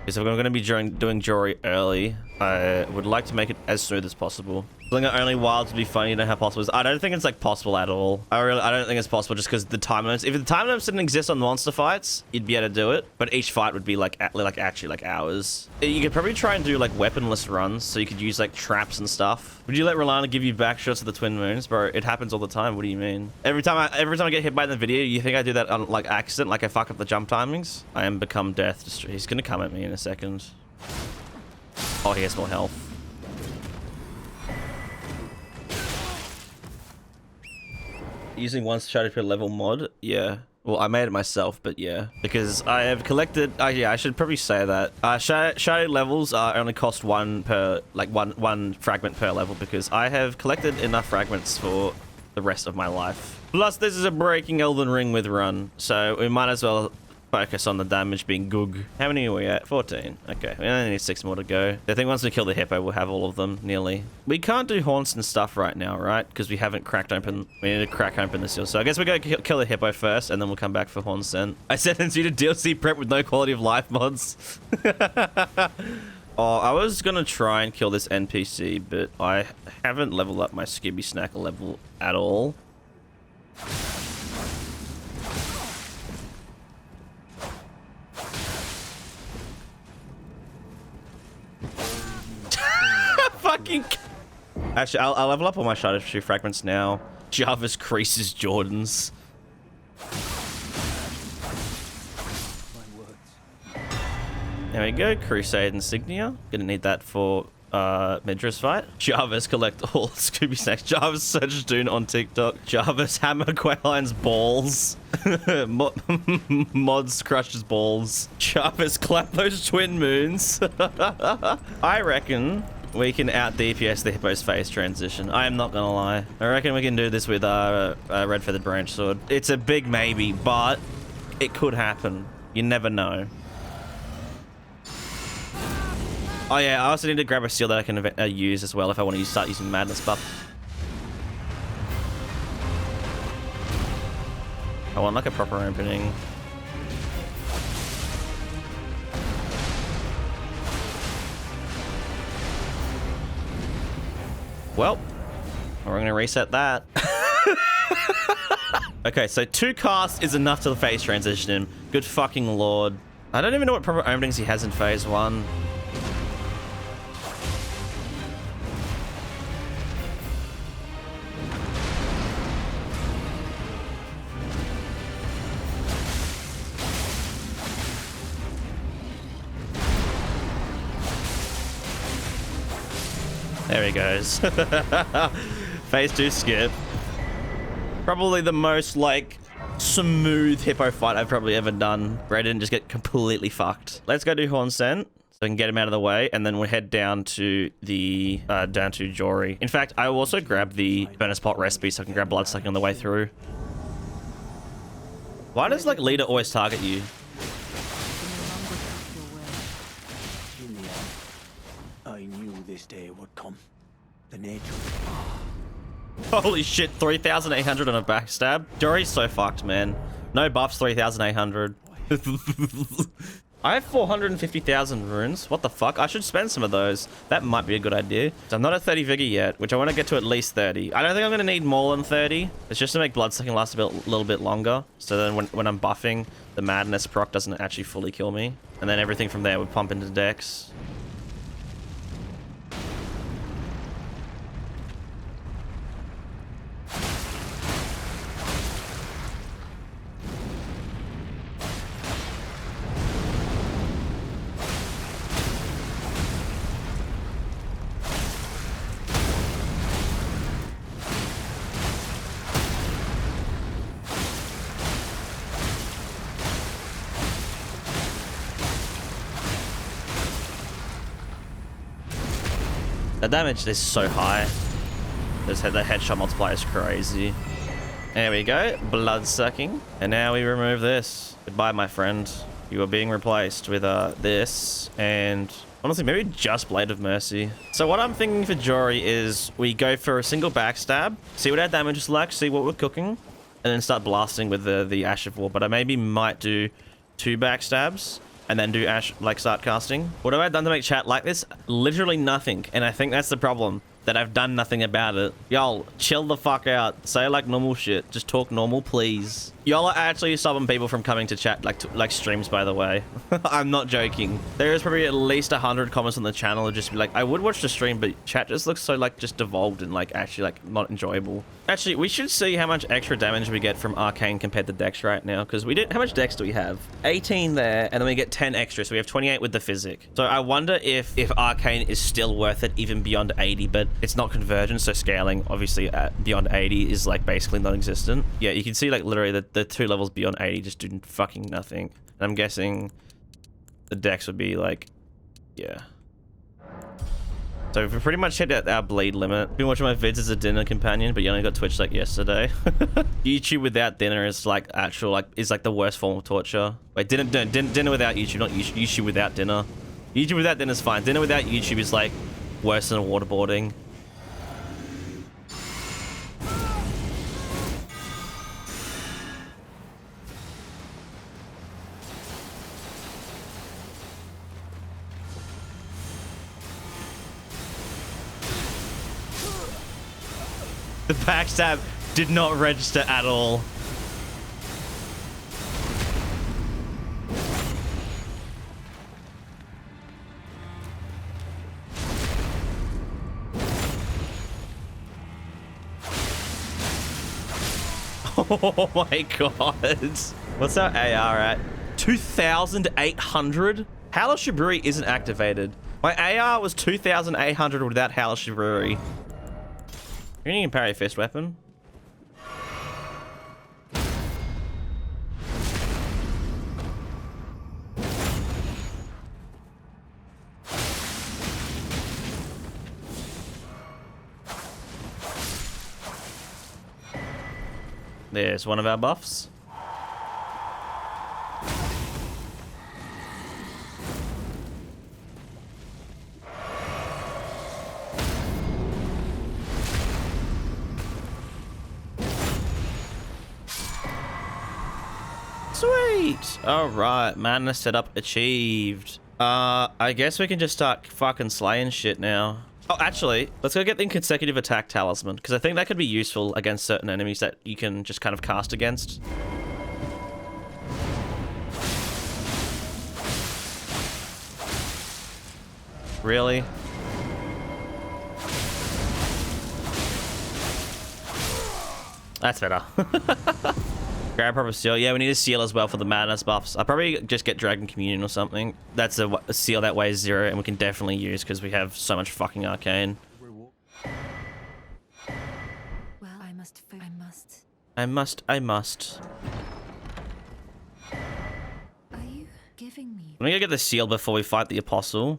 Because if I'm going to be doing Jory early, I would like to make it as smooth as possible. Doing it only wilds would be funny, you know how possible it is. I don't think it's like possible at all. I don't think it's possible just because the time limits. If the time limits didn't exist on monster fights, you'd be able to do it. But each fight would be like actually like hours. You could probably try and do like weaponless runs, so you could use like traps and stuff. Would you let Rolana give you back shots of the twin moons, bro? It happens all the time. What do you mean? Every time I get hit by in the video, you think I do that on like accident, like I fuck up the jump timings? I am become death. He's gonna come at me in a second. Oh, he has more health. Using one shadow per level mod, yeah. Well, I made it myself, but yeah, because I have collected. Yeah, I should probably say that shadow levels only cost one fragment per level because I have collected enough fragments for the rest of my life. Plus, this is a breaking Elden Ring with run, so we might as well focus on the damage being goog. How many are we at? 14. Okay, we only need 6 more to go. I think once we kill the hippo, we'll have all of them, nearly. We can't do haunts and stuff right now, right? Because we haven't cracked open... We need to crack open the seal. So I guess we go kill the hippo first, and then we'll come back for haunts then. I sentenced you to DLC prep with no quality of life mods. Oh, I was gonna try and kill this NPC, but I haven't leveled up my Skibby Snack level at all. Fucking... Actually, I'll level up all my Shadow Shoe fragments now. Jarvis creases Jordans. There we go. Crusade insignia. Gonna need that for Midra's fight. Jarvis collect all Scooby snacks. Jarvis searches Dune on TikTok. Jarvis hammer Quayline's balls. Mods crushes balls. Jarvis clap those twin moons. I reckon we can out DPS the Hippo's phase transition. I am not gonna lie. I reckon we can do this with Red Feathered Branch Sword. It's a big maybe, but it could happen. You never know. Oh yeah, I also need to grab a seal that I can use as well if I want to start using Madness buff. I want like a proper opening. Well, we're going to reset that. Okay, so 2 casts is enough to phase transition him. Good fucking lord. I don't even know what proper openings he has in phase 1. There he goes. Phase 2 skip. Probably the most, like, smooth Hippo fight I've probably ever done. Where I didn't just get completely fucked. Let's go do Horn Scent, so I can get him out of the way, and then we'll head down to the, down to Jory. In fact, I will also grab the Furnace Pot recipe so I can grab Bloodsucking on the way through. Why does, like, Leader always target you? I knew this day would come. The nature. Holy shit, 3,800 on a backstab. Jory's so fucked, man. No buffs, 3,800. I have 450,000 runes. What the fuck? I should spend some of those. That might be a good idea. So I'm not at 30 vigor yet, which I want to get to at least 30. I don't think I'm going to need more than 30. It's just to make Bloodsucking last a little bit longer. So then when I'm buffing, the Madness proc doesn't actually fully kill me. And then everything from there would pump into Dex. The damage is so high. The headshot multiplier is crazy. There we go. Bloodsucking. And now we remove this. Goodbye, my friend. You are being replaced with this and honestly maybe just Blade of Mercy. So what I'm thinking for Jory is we go for a single backstab, see what our damage is like, see what we're cooking, and then start blasting with the Ash of War. But I maybe might do 2 backstabs and then do Ash, like, start casting. What have I done to make chat like this? Literally nothing. And I think that's the problem, that I've done nothing about it. Y'all, chill the fuck out. Say, like, normal shit. Just talk normal, please. Y'all are actually stopping people from coming to chat, like streams, by the way. I'm not joking. There is probably at least 100 comments on the channel that just be like, I would watch the stream, but chat just looks so, like, just devolved and, like, actually, like, not enjoyable. Actually, we should see how much extra damage we get from Arcane compared to Dex right now, because we didn't. How much Dex do we have? 18 there, and then we get 10 extra, so we have 28 with the Physic. So I wonder if Arcane is still worth it even beyond 80, but it's not Convergence, so scaling, obviously, at beyond 80 is, like, basically non-existent. Yeah, you can see, like, literally the 2 levels beyond 80 just do fucking nothing. And I'm guessing the Dex would be, like, yeah. So we've pretty much hit our bleed limit. Been watching my vids as a dinner companion, but you only got Twitch like yesterday. YouTube without dinner is like actual, like, is like the worst form of torture. Wait, dinner without YouTube, not YouTube without dinner. YouTube without dinner is fine. Dinner without YouTube is like worse than waterboarding. The backstab did not register at all. Oh my god. What's our AR at? 2,800? Haligtree isn't activated. My AR was 2,800 without Haligtree. You need a parry fist weapon. There's one of our buffs. Sweet. All right, madness setup achieved. I guess we can just start fucking slaying shit now. Oh, actually, let's go get the consecutive attack talisman, because I think that could be useful against certain enemies that you can just kind of cast against. Really? That's better. Grab proper seal. Yeah, we need a seal as well for the madness buffs. I'll probably just get Dragon Communion or something. That's a seal that weighs 0 and we can definitely use because we have so much fucking arcane. Well, I must. I must. Are you giving me? I'm gonna get the seal before we fight the apostle,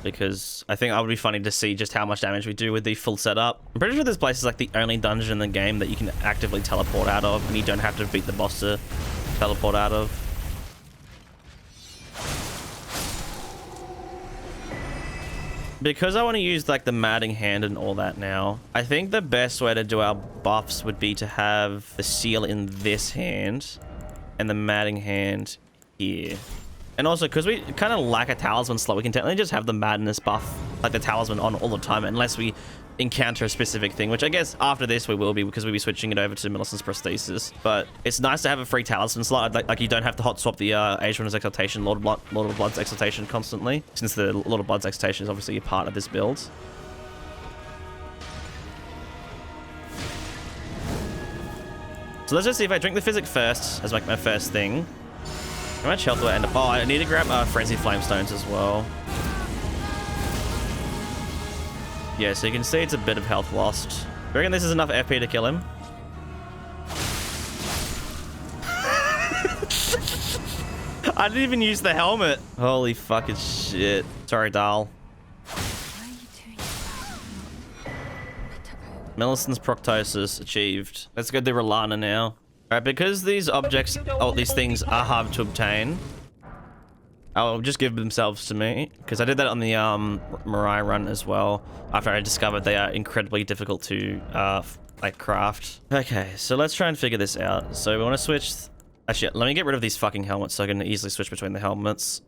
because I think it would be funny to see just how much damage we do with the full setup. I'm pretty sure this place is like the only dungeon in the game that you can actively teleport out of, and you don't have to beat the boss to teleport out of. Because I want to use like the Madding Hand and all that now, I think the best way to do our buffs would be to have the seal in this hand and the Madding Hand here. And also, because we kind of lack a talisman slot, we can technically just have the madness buff, like the talisman, on all the time, unless we encounter a specific thing, which I guess after this we will be, because we'll be switching it over to Millicent's prosthesis. But it's nice to have a free talisman slot, like you don't have to hot swap the Aegon's Exaltation, Lord of Blood's Exaltation constantly, since the Lord of Blood's Exaltation is obviously a part of this build. So let's just see if I drink the physic first as like my first thing. How much health do I end up? Oh, I need to grab Frenzy Flamestones as well. Yeah, so you can see it's a bit of health lost. I reckon this is enough FP to kill him. I didn't even use the helmet. Holy fucking shit. Sorry, Dahl. Why are you doing that? Millicent's Proctosis achieved. Let's go do Rolana now. Alright, because these objects, these things are hard to obtain, I'll just give themselves to me, because I did that on the Mirai run as well, after I discovered they are incredibly difficult to like craft. Okay, so let's try and figure this out. So we want to switch, actually, let me get rid of these fucking helmets so I can easily switch between the helmets.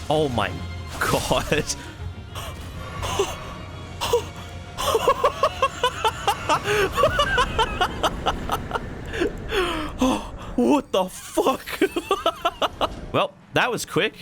Oh my god. What the fuck? Well, that was quick.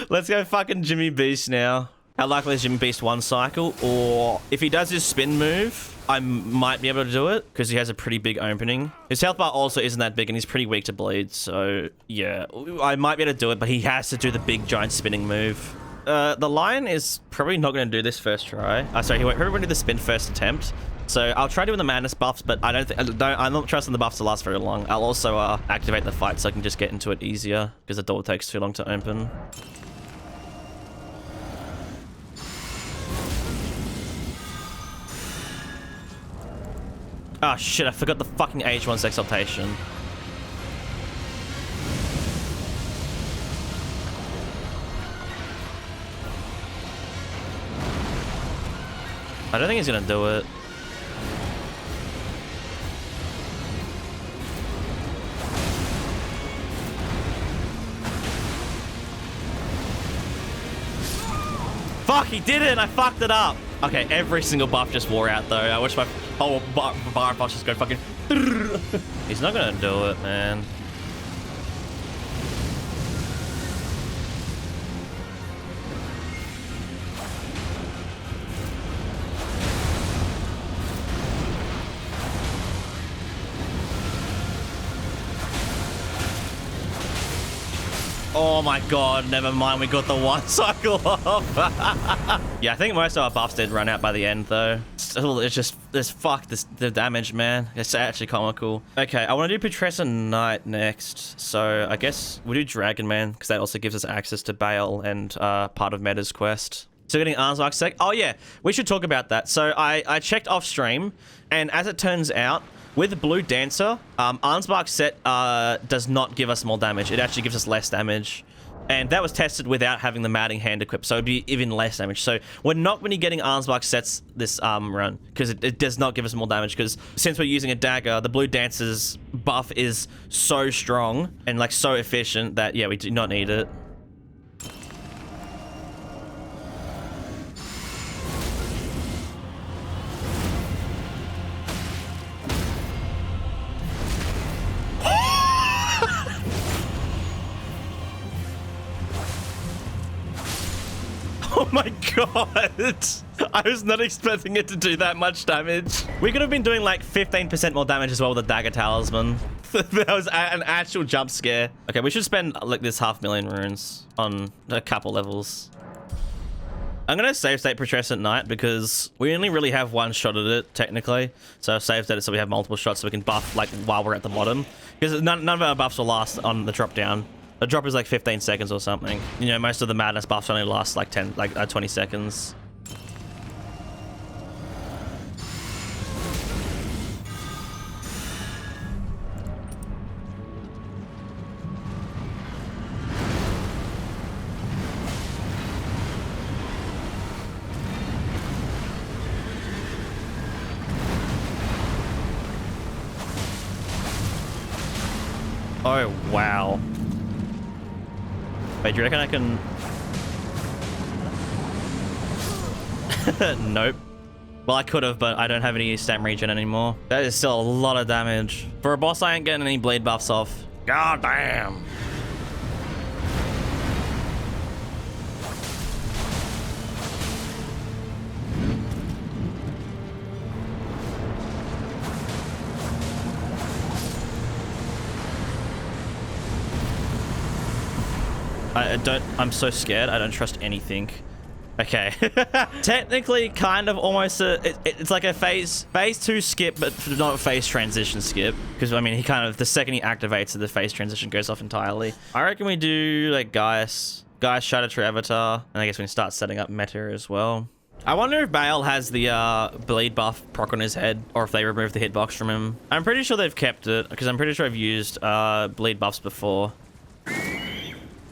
Let's go fucking Jimmy Beast now. How likely is Jimmy Beast one cycle? Or if he does his spin move, I might be able to do it because he has a pretty big opening. His health bar also isn't that big and he's pretty weak to bleed. So yeah, I might be able to do it, but he has to do the big giant spinning move. The lion is probably not going to do this first try. Sorry, he won't probably do the spin first attempt. So I'll try doing the madness buffs, but I'm not trusting the buffs to last very long. I'll also activate the fight so I can just get into it easier because the door takes too long to open. Oh shit, I forgot the fucking H1's exaltation. I don't think he's gonna do it. Fuck, he did it and I fucked it up. Okay, every single buff just wore out though. I wish my whole bar buffs just go fucking... He's not gonna do it, man. Oh my god, never mind, we got the one cycle off. Yeah, I think most of our buffs did run out by the end though. Still, it's just, the damage, man. It's actually comical. Okay, I want to do Putrescent Knight next. So I guess we'll do Dragon Man, because that also gives us access to Bale and part of Meta's quest. So getting Armsmark sec. Oh yeah, we should talk about that. So I checked off stream, and as it turns out, with Blue Dancer, Armsmark set does not give us more damage. It actually gives us less damage. And that was tested without having the Matting Hand equipped, so it'd be even less damage. So we're not going to be getting Armsmark sets this run, because it does not give us more damage, because since we're using a dagger, the Blue Dancer's buff is so strong and like so efficient that, yeah, we do not need it. Oh my god! I was not expecting it to do that much damage. We could have been doing like 15% more damage as well with the Dagger Talisman. That was an actual jump scare. Okay, we should spend like this 500,000 runes on a couple levels. I'm gonna save state Putrescent Knight because we only really have one shot at it, technically. So I've saved it so we have multiple shots so we can buff like while we're at the bottom. Because none of our buffs will last on the drop down. The drop is like 15 seconds or something. You know, most of the madness buffs only last like 20 seconds. Oh, wow. Wait, do you reckon I can... Nope. Well, I could have, but I don't have any stam regen anymore. That is still a lot of damage. For a boss, I ain't getting any bleed buffs off. God damn. I'm so scared. I don't trust anything. Okay. Technically, kind of almost it's like a phase 2 skip, but not a phase transition skip. Because, I mean, he kind of, the second he activates it, the phase transition goes off entirely. I reckon we do, like, Gaius Shadow True Avatar. And I guess we can start setting up meta as well. I wonder if Bale has the bleed buff proc on his head, or if they remove the hitbox from him. I'm pretty sure they've kept it, because I'm pretty sure I've used bleed buffs before.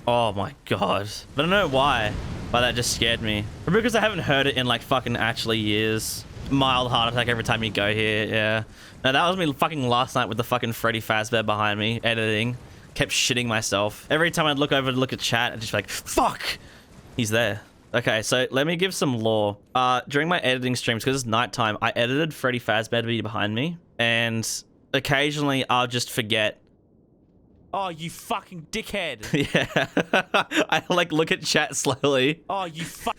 Oh my god. I don't know why, but that just scared me. Probably because I haven't heard it in like fucking actually years. Mild heart attack every time you go here, yeah. No, that was me fucking last night with the fucking Freddy Fazbear behind me, editing. Kept shitting myself. Every time I'd look over to look at chat, I'd just be like, fuck! He's there. Okay, so let me give some lore. During my editing streams, because it's nighttime, I edited Freddy Fazbear to be behind me. And occasionally I'll just forget. Oh, you fucking dickhead. Yeah. I like look at chat slowly. Oh, you fuck.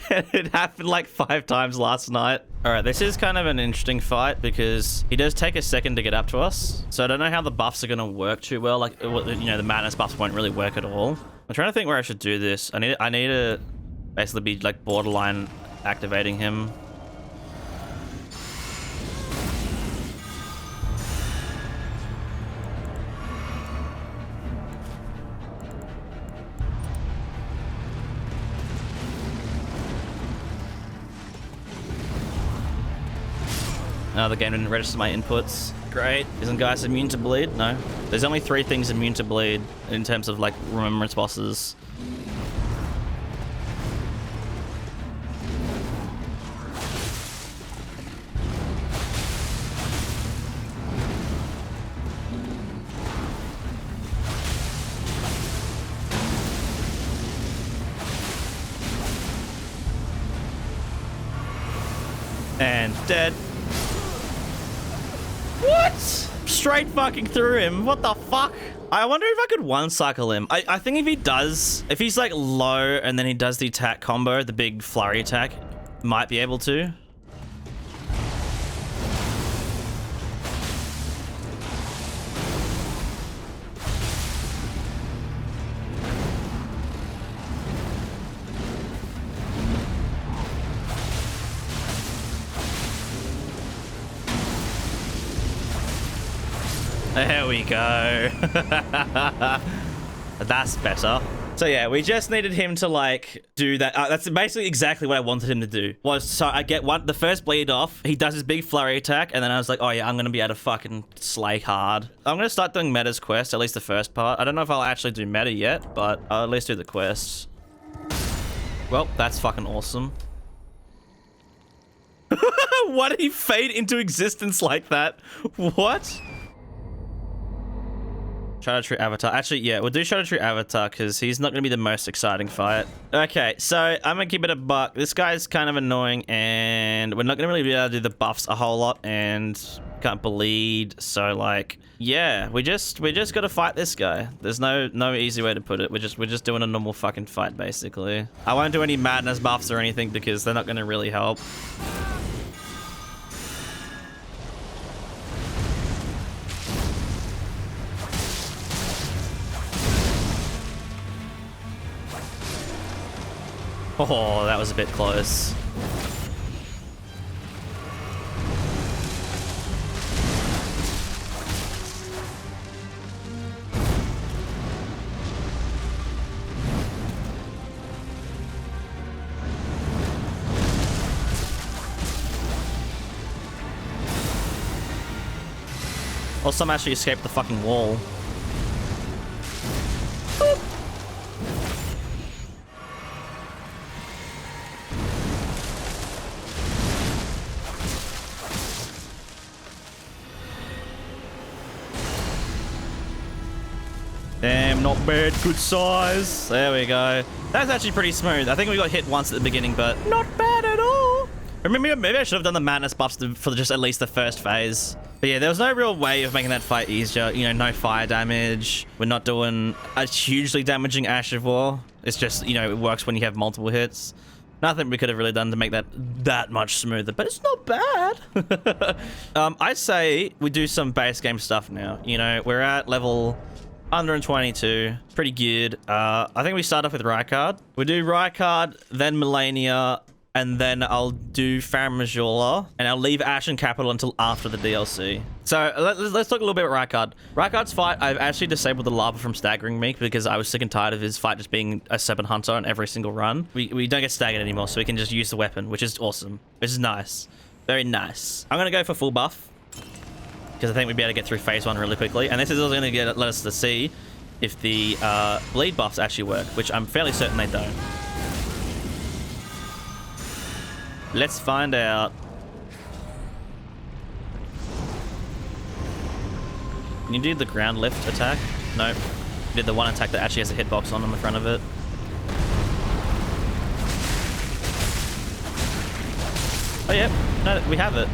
It happened like 5 times last night. All right, this is kind of an interesting fight because he does take a second to get up to us. So I don't know how the buffs are going to work too well. Like, you know, the madness buffs won't really work at all. I'm trying to think where I should do this. I need to basically be like borderline activating him. The game didn't register my inputs. Great. Isn't Gaius immune to bleed? No. There's only 3 things immune to bleed in terms of like remembrance bosses. And dead. What? Straight fucking through him. What the fuck? I wonder if I could one-cycle him. I think if he's like low and then he does the attack combo, the big flurry attack, might be able to. There we go. That's better. So yeah, we just needed him to like do that. That's basically exactly what I wanted him to do. So I get the first bleed off. He does his big flurry attack, and then I was like, oh yeah, I'm gonna be able to fucking slay hard. I'm gonna start doing Meta's quest, at least the first part. I don't know if I'll actually do Meta yet, but I'll at least do the quests. Well, that's fucking awesome. Why did he fade into existence like that? What? Shadow Tree Avatar. Actually, yeah, we'll do Shadow Tree Avatar because he's not going to be the most exciting fight. Okay, so I'm going to keep it a buck. This guy's kind of annoying, and we're not going to really be able to do the buffs a whole lot, and can't bleed. So, like, yeah, we just got to fight this guy. There's no easy way to put it. We're just doing a normal fucking fight, basically. I won't do any madness buffs or anything because they're not going to really help. Oh, that was a bit close. Or some actually escaped the fucking wall. Boop. Damn, not bad. Good size. There we go. That's actually pretty smooth. I think we got hit once at the beginning, but not bad at all. Remember, maybe I should have done the madness buffs for just at least the first phase. But yeah, there was no real way of making that fight easier. You know, no fire damage. We're not doing a hugely damaging Ash of War. It's just, you know, it works when you have multiple hits. Nothing we could have really done to make that much smoother, but it's not bad. I'd say we do some base game stuff now. You know, we're at level 122, pretty good. I think we start off with Rykard. We do Rykard, then Melania, and then I'll do Farum Azula, and I'll leave Ash and Capital until after the DLC. So let's talk a little bit about Rykard. Rykard's fight, I've actually disabled the lava from staggering me because I was sick and tired of his fight just being a Serpent Hunter on every single run. We don't get staggered anymore, so we can just use the weapon, which is awesome. Which is nice. Very nice. I'm gonna go for full buff, because I think we'd be able to get through phase 1 really quickly. And this is also going to let us to see if the bleed buffs actually work, which I'm fairly certain they don't. Let's find out. Can you do the ground lift attack? No. Did the one attack that actually has a hitbox on the front of it. Oh yeah, no, we have it.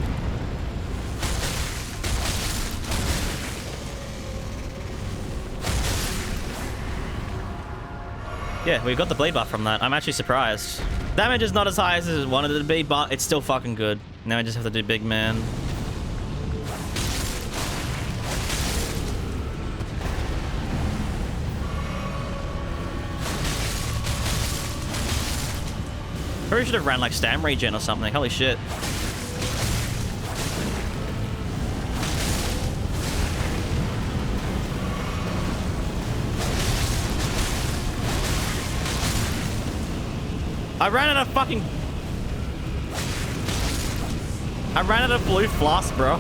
Yeah, we got the bleed buff from that. I'm actually surprised. Damage is not as high as it wanted it to be, but it's still fucking good. Now I just have to do big man. Probably should have ran like stam regen or something. Holy shit. I ran out of blue flask, bro.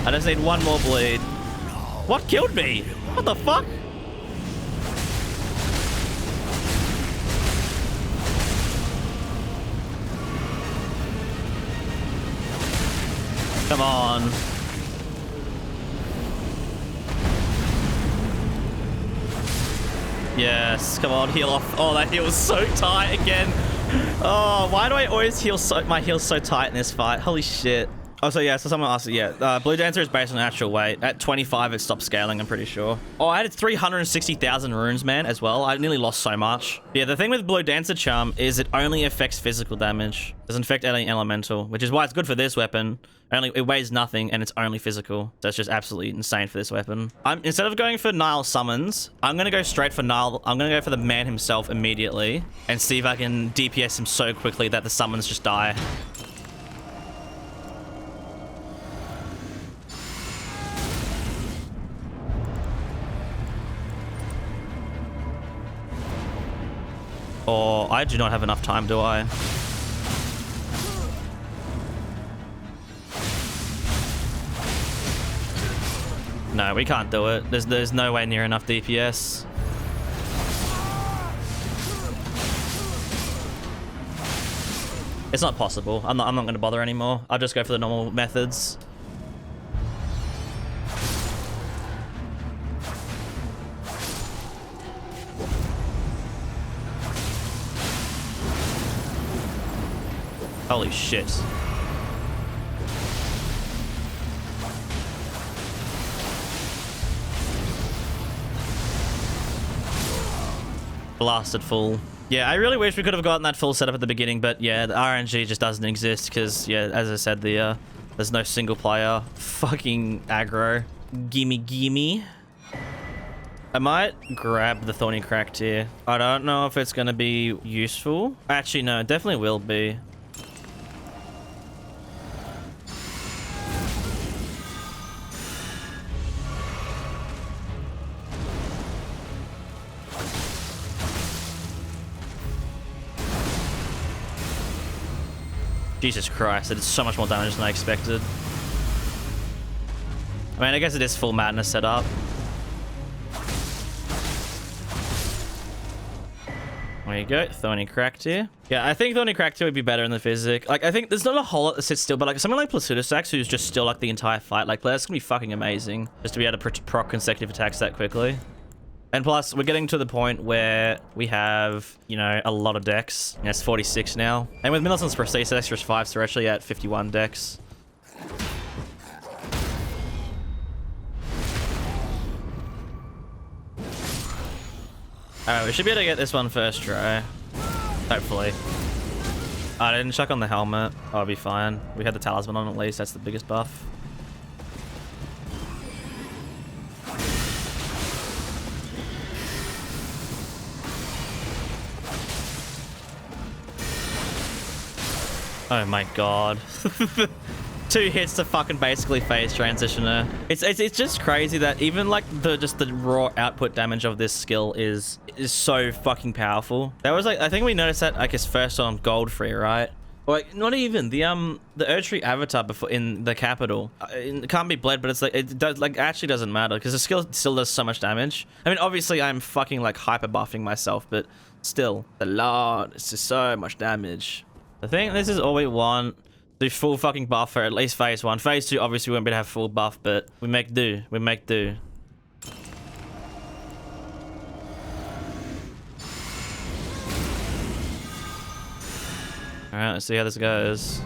I just need one more bleed. What killed me? What the fuck? Come on. Yes, come on, heal off. Oh, that heal was so tight again. Oh, why do I always my heel's so tight in this fight? Holy shit. Oh, so yeah, so someone asked, yeah, Blue Dancer is based on actual weight. At 25, it stopped scaling, I'm pretty sure. Oh, I had 360,000 runes, man, as well. I nearly lost so much. Yeah, the thing with Blue Dancer Charm is it only affects physical damage. It doesn't affect any elemental, which is why it's good for this weapon. It weighs nothing, and it's only physical. So it's just absolutely insane for this weapon. Instead of going for Nile summons, I'm going to go straight for Nile. I'm going to go for the man himself immediately and see if I can DPS him so quickly that the summons just die. Oh, I do not have enough time, do I? No, we can't do it. There's no way near enough DPS. It's not possible. I'm not going to bother anymore. I'll just go for the normal methods. Holy shit. Blasted full. Yeah, I really wish we could have gotten that full setup at the beginning, but yeah, the RNG just doesn't exist because, yeah, as I said, there's no single player fucking aggro. Gimme. I might grab the Thorny Cracked here. I don't know if it's going to be useful. Actually, no, it definitely will be. Jesus Christ, it did so much more damage than I expected. I mean, I guess it is full madness set up. There you go, Thorny Cracked here. Yeah, I think Thorny Cracked here would be better in the physic. Like, I think there's not a whole lot that sits still, but like someone like Placidusax who's just still like the entire fight, like that's gonna be fucking amazing. Just to be able to proc consecutive attacks that quickly. And plus, we're getting to the point where we have, you know, a lot of decks. It's 46 now. And with Middleton's Prestige extra 5, so we're actually at 51 decks. Alright, we should be able to get this one first try. Hopefully. I didn't chuck on the helmet. I'll be fine. We had the talisman on at least. That's the biggest buff. Oh my god. 2 hits to fucking basically phase transitioner. It's just crazy that even like the raw output damage of this skill is so fucking powerful. That was like, I think we noticed that like his first on gold free, right? Like not even the Erdtree avatar before in the capital. It can't be bled, but it's like it does like actually doesn't matter because the skill still does so much damage. I mean, obviously I'm fucking like hyper buffing myself, but still a lot. It's just so much damage. I think this is all we want. Do full fucking buff for at least phase 1. Phase 2, obviously, we won't be able to have full buff, but we make do. We make do. Alright, let's see how this goes.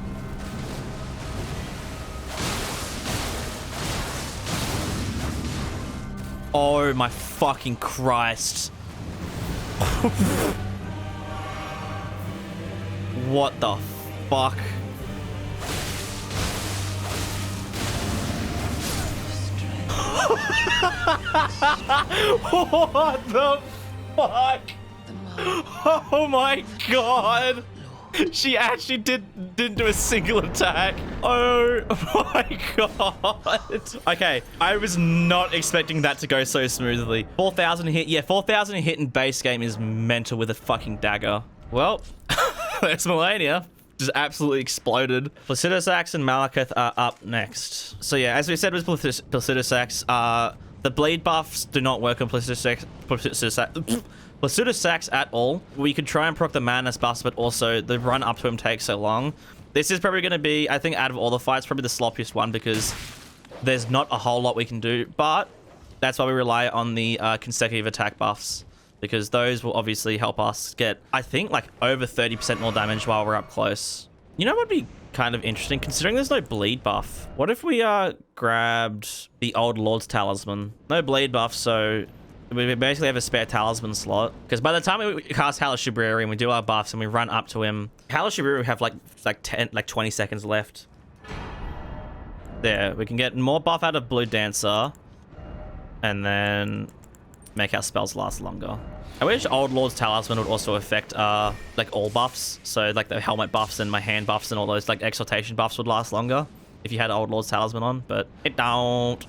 Oh my fucking Christ. What the fuck? What the fuck? Oh my god! She actually didn't do a single attack. Oh my god. Okay, I was not expecting that to go so smoothly. 4,000 hit. Yeah, 4,000 hit in base game is mental with a fucking dagger. Well, there's Melania. Just absolutely exploded. Placidusax and Malekith are up next. So yeah, as we said with Placidusax, the bleed buffs do not work on Placidusax at all. We could try and proc the madness buffs, but also the run up to him takes so long. This is probably going to be, I think, out of all the fights, probably the sloppiest one because there's not a whole lot we can do. But that's why we rely on the consecutive attack buffs. because those will obviously help us get, I think, like over 30% more damage while we're up close. You know what would be kind of interesting, considering there's no bleed buff? What if we grabbed the Old Lord's Talisman? No bleed buff, so we basically have a spare talisman slot. Because by the time we cast Haligtree and we do our buffs and we run up to him, Haligtree we have like 20 seconds left. There, we can get more buff out of Blue Dancer, and then make our spells last longer. I wish Old Lord's Talisman would also affect like all buffs. So like the helmet buffs and my hand buffs and all those like exaltation buffs would last longer if you had Old Lord's Talisman on, but it don't.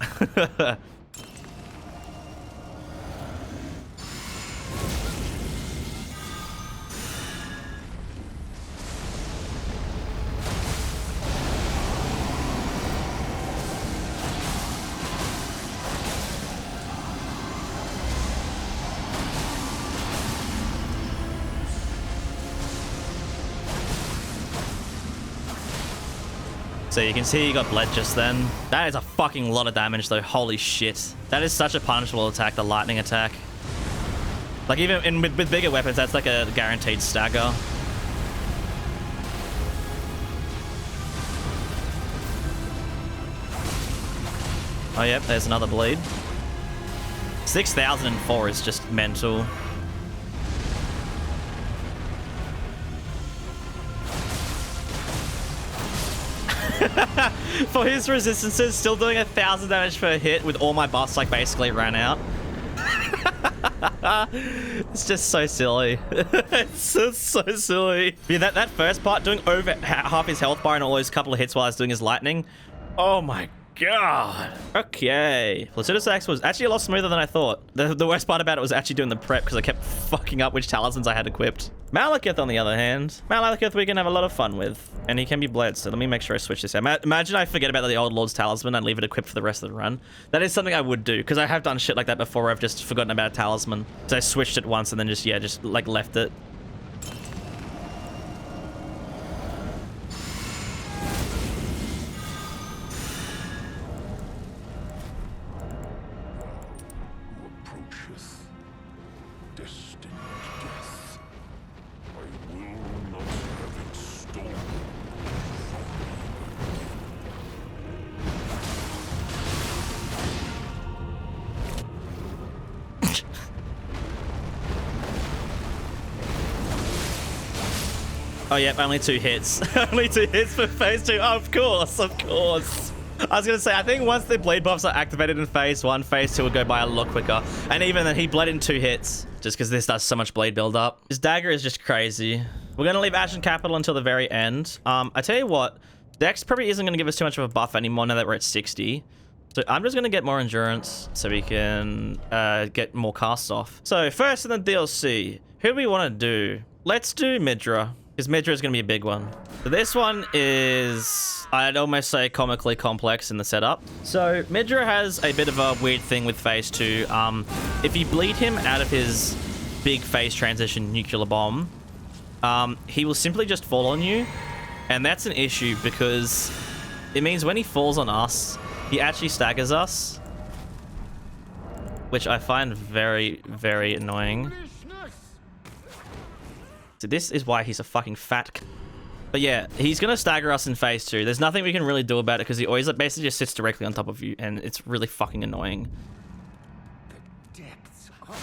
So you can see he got bled just then. That is a fucking lot of damage though, holy shit. That is such a punishable attack, the lightning attack. Like even with bigger weapons, that's like a guaranteed stagger. Oh yep, there's another bleed. 6,004 is just mental. For his resistances, still doing 1,000 damage per hit with all my buffs like basically ran out. It's just so silly. It's just so silly. Yeah, that first part, doing over half his health bar in all those couple of hits while I was doing his lightning. Oh my god. Okay. Placidus Axe was actually a lot smoother than I thought. The worst part about it was actually doing the prep because I kept fucking up which talismans I had equipped. Malekith, on the other hand, Malekith we can have a lot of fun with, and he can be bled, so let me make sure I switch this out. Imagine I forget about the Old Lord's Talisman and leave it equipped for the rest of the run. That is something I would do, because I have done shit like that before where I've just forgotten about a talisman. So I switched it once and then just, yeah, just like left it. Oh, yep, only 2 hits. Only 2 hits for phase 2. Oh, of course, of course. I was going to say, I think once the bleed buffs are activated in phase 1, phase 2 will go by a lot quicker. And even then, he bled in 2 hits, just because this does so much bleed build up. His dagger is just crazy. We're going to leave Ashen Capital until the very end. I tell you what, Dex probably isn't going to give us too much of a buff anymore now that we're at 60. So I'm just going to get more endurance so we can get more casts off. So first in the DLC, who do we want to do? Let's do Midra. Because Midra is going to be a big one. So this one is, I'd almost say, comically complex in the setup. So Midra has a bit of a weird thing with phase 2. If you bleed him out of his big phase transition nuclear bomb, he will simply just fall on you. And that's an issue because it means when he falls on us, he actually staggers us. Which I find very, very annoying. So this is why he's a fucking fat. But yeah, he's going to stagger us in phase 2. There's nothing we can really do about it because he always basically just sits directly on top of you and it's really fucking annoying. The depths are...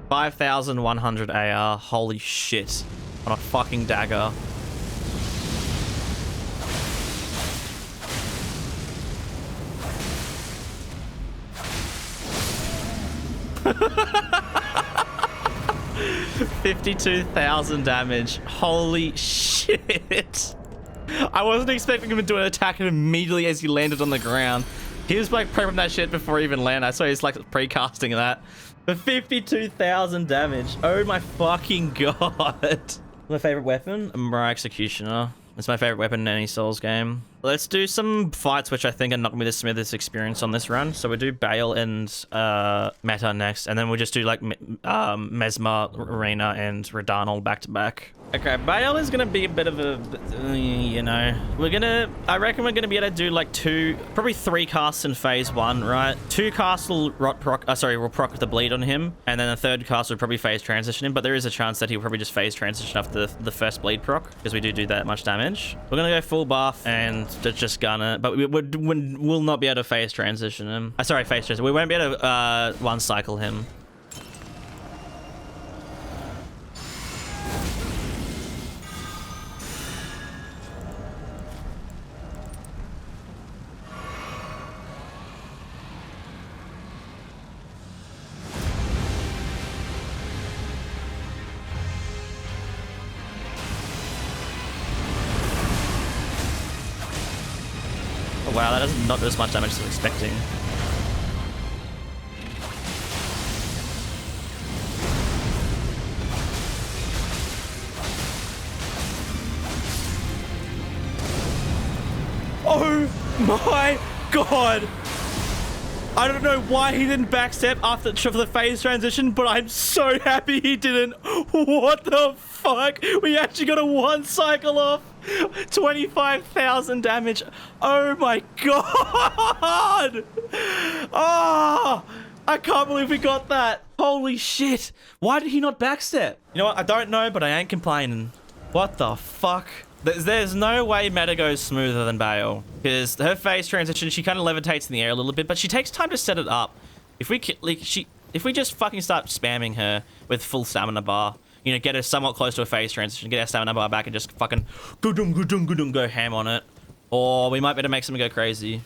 5,100 AR. Holy shit. On a fucking dagger. $52,000 damage. Holy shit. I wasn't expecting him to do an attack immediately as he landed on the ground. He was like prepping that shit before he even landed. I saw he's like pre-casting that. For 52,000 damage. Oh my fucking god. My favorite weapon? Mirage Executioner. It's my favorite weapon in any Souls game. Let's do some fights which I think are not going to be the smoothest experience on this run. So we'll do Bale and Meta next. And then we'll just do like Mesmer, Arena, and Redanal back to back. Okay, Bale is gonna be a bit of a, you know, I reckon we're gonna be able to do like probably 3 casts in phase 1, right? 2 casts will will proc the bleed on him, and then the 3rd cast will probably phase transition him, but there is a chance that he'll probably just phase transition after the first bleed proc, because we do that much damage. We're gonna go full buff and just gun it, but we will not be able to phase transition him. Sorry, phase transition. We won't be able to one cycle him. Wow, that does not do as much damage as I was expecting. Oh my god! I don't know why he didn't backstep after the phase transition, but I'm so happy he didn't. What the fuck? We actually got a 1 cycle off. 25,000 damage. Oh my god! Oh, I can't believe we got that. Holy shit. Why did he not backstep? You know what? I don't know, but I ain't complaining. What the fuck? There's no way meta goes smoother than Bale, because her phase transition, she kind of levitates in the air a little bit, but she takes time to set it up. If we just fucking start spamming her with full stamina bar, you know, get her somewhat close to a phase transition, get our stamina bar back, and just fucking go ham on it, or we might be able to make something go crazy.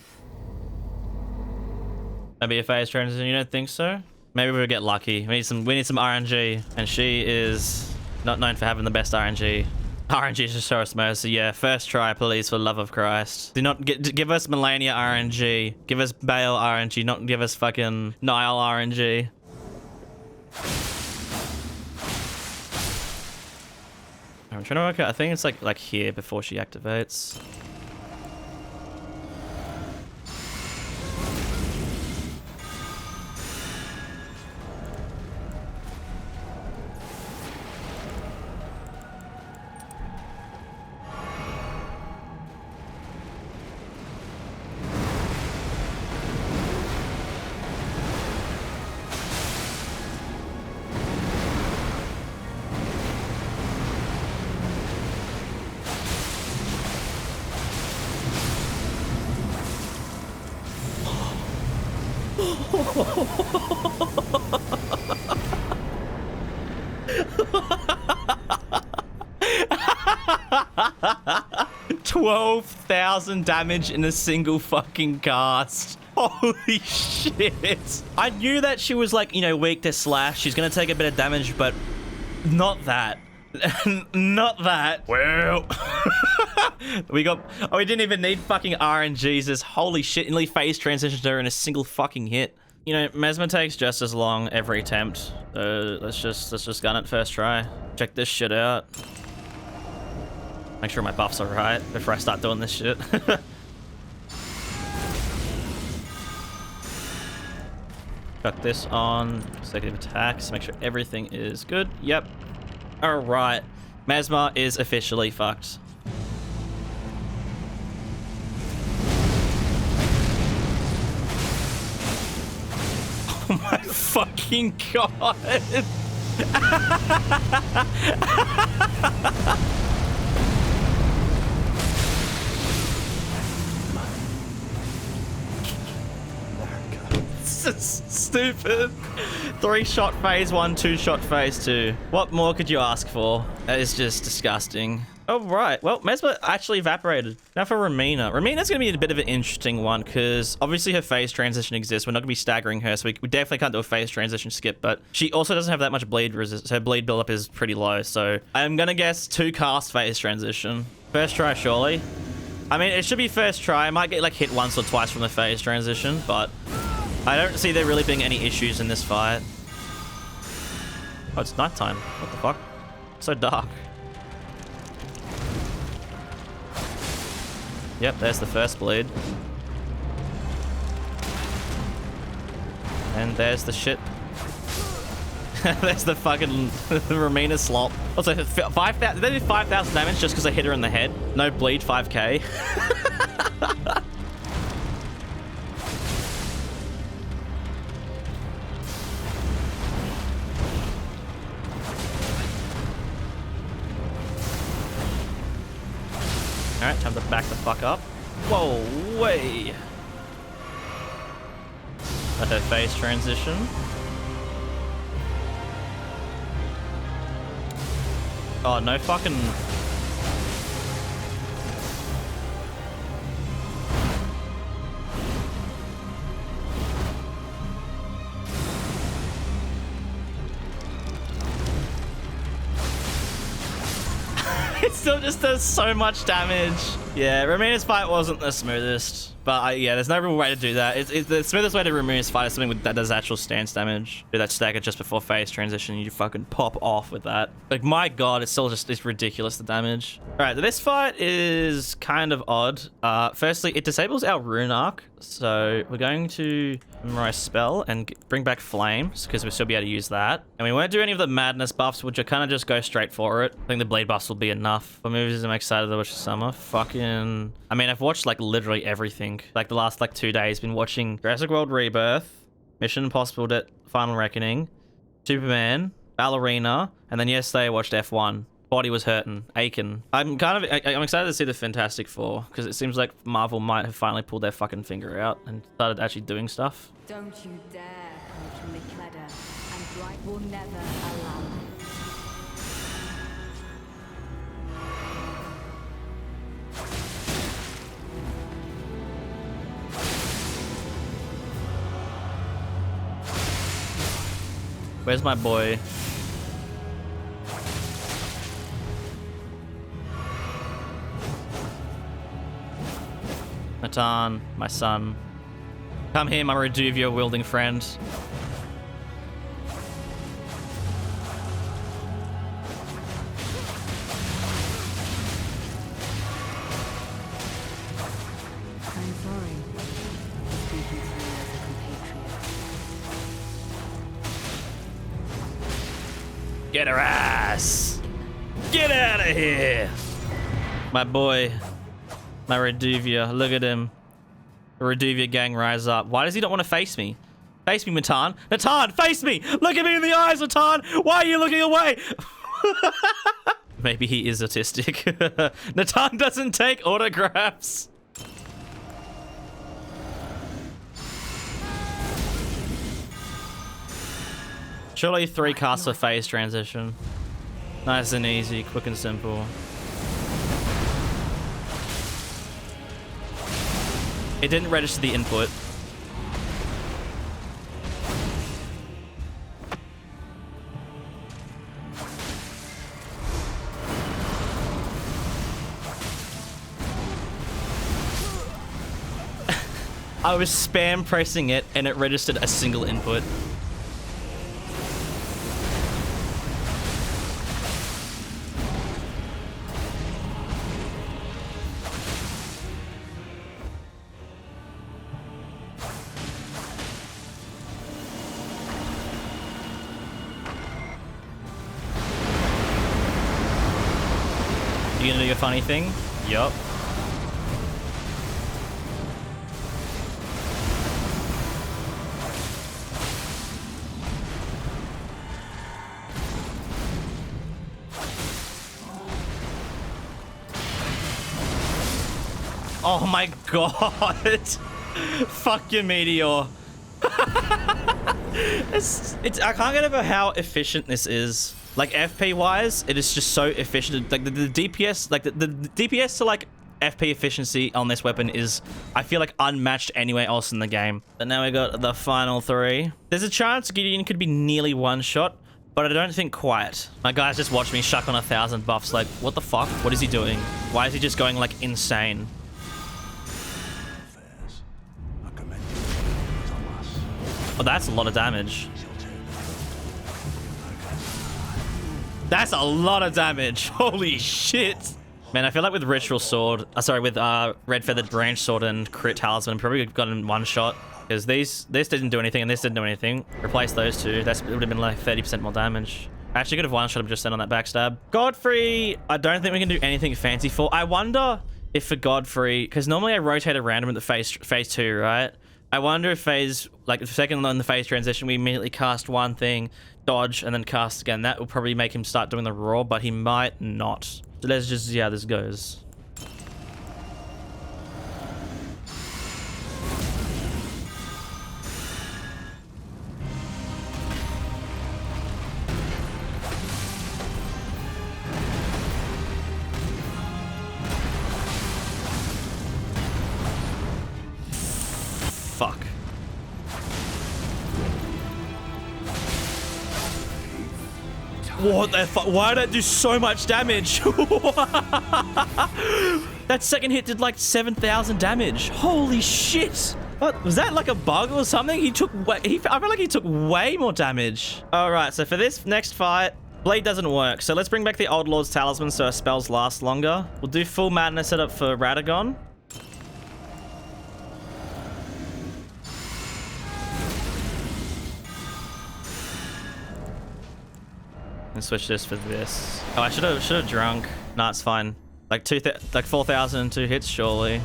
Maybe a phase transition. You don't think so? Maybe we'll get lucky. We need some RNG, and she is not known for having the best RNG. RNG is just show us mercy. Yeah, first try, please, for the love of Christ. Do not give us Melania RNG. Give us Bale RNG, not give us fucking Nile RNG. I'm trying to work out. I think it's like here before she activates. $12,000 damage in a single fucking cast. Holy shit. I knew that she was like, you know, weak to slash. She's gonna take a bit of damage, but not that. Not that. Well, we didn't even need fucking RNGs. This holy shit, nearly phase transitioned her in a single fucking hit. You know, Mesmer takes just as long every attempt. Let's just gun it first try. Check this shit out. Make sure my buffs are right before I start doing this shit. Got this on consecutive attacks. Make sure everything is good. Yep. All right. Mesmer is officially fucked. Oh my fucking god. Stupid. 3-shot phase 1, 2-shot phase 2. What more could you ask for? That is just disgusting. Oh, right. Well, Mesmer actually evaporated. Now for Romina. Romina's going to be a bit of an interesting one because obviously her phase transition exists. We're not going to be staggering her, so we definitely can't do a phase transition skip, but she also doesn't have that much bleed resist. Her bleed buildup is pretty low, so I'm going to guess 2 cast phase transition. First try, surely. I mean, it should be first try. I might get like hit once or twice from the phase transition, but I don't see there really being any issues in this fight. Oh, it's nighttime. What the fuck? It's so dark. Yep, there's the first bleed. And there's the shit. There's the fucking Romina slop. Also, 5,000. They did 5,000 damage just because I hit her in the head. No bleed, 5k. Alright, time to back the fuck up. Whoa, way. Let her phase transition. Oh, no fucking... It still just does so much damage. Yeah, Ramina's fight wasn't the smoothest. But yeah, there's no real way to do that. The smoothest way to Ramina's fight is something that does actual stance damage. Do that stagger just before phase transition, you fucking pop off with that. Like, my god, it's still just, it's ridiculous, the damage. Alright, this fight is kind of odd. Firstly, it disables our rune arc. So we're going to memorize spell and bring back flames because we'll still be able to use that. And we won't do any of the madness buffs, which are kind of just go straight for it. I think the blade buffs will be enough. For movies I'm excited to watch this summer. Fucking... I mean, I've watched like literally everything. Like the last like 2 days, been watching Jurassic World Rebirth, Mission Impossible Dead Final Reckoning, Superman, Ballerina, and then yesterday I watched F1. Body was hurting, aching. I'm excited to see the Fantastic Four because it seems like Marvel might have finally pulled their fucking finger out and started actually doing stuff. Don't you dare come to McLeod, and Bright will never allow it. Where's my boy? Matan, my son. Come here, my Reduvia wielding friend. I'm sorry. Speaking to you as a compatriot. Get her ass! Get out of here! My boy. My Reduvia, look at him. The Reduvia gang rise up. Why does he not want to face me? Face me, Matan. Matan, face me! Look at me in the eyes, Matan! Why are you looking away? Maybe he is autistic. Natan doesn't take autographs. Surely 3 casts for phase transition. Nice and easy, quick and simple. It didn't register the input. I was spam pressing it and it registered a single input. You gonna do your funny thing? Yup. Oh my god! Fuck your meteor. I can't get over how efficient this is. Like FP wise, it is just so efficient. Like the DPS, like the DPS to like FP efficiency on this weapon is, I feel like, unmatched anywhere else in the game. But now we got the final 3. There's a chance Gideon could be nearly one shot, but I don't think quite. My guys just watched me shuck on 1,000 buffs. Like, what the fuck? What is he doing? Why is he just going like insane? Oh, that's a lot of damage. That's a lot of damage. Holy shit. Man, I feel like with Ritual Sword, with Red Feathered Branch Sword and Crit Talisman, I'm probably got in one shot. Because this didn't do anything and this didn't do anything. Replace those two. It would have been like 30% more damage. I actually could have one-shot him just then on that backstab. Godfrey, I don't think we can do anything fancy for. I wonder if for Godfrey, because normally I rotate a random at the phase 2, right? I wonder if like the second on the phase transition, we immediately cast one thing, dodge, and then cast again. That will probably make him start doing the roar, but he might not. So let's just see how this goes. Fuck. What the fuck? Why did that do so much damage? That second hit did like 7,000 damage. Holy shit. What? Was that like a bug or something? I feel like he took way more damage. All right, so for this next fight, Blade doesn't work. So let's bring back the Old Lord's Talisman so our spells last longer. We'll do full madness setup for Radagon. And switch this for this. Oh, I should have drunk. Nah, it's fine. Like 4,002 hits, surely.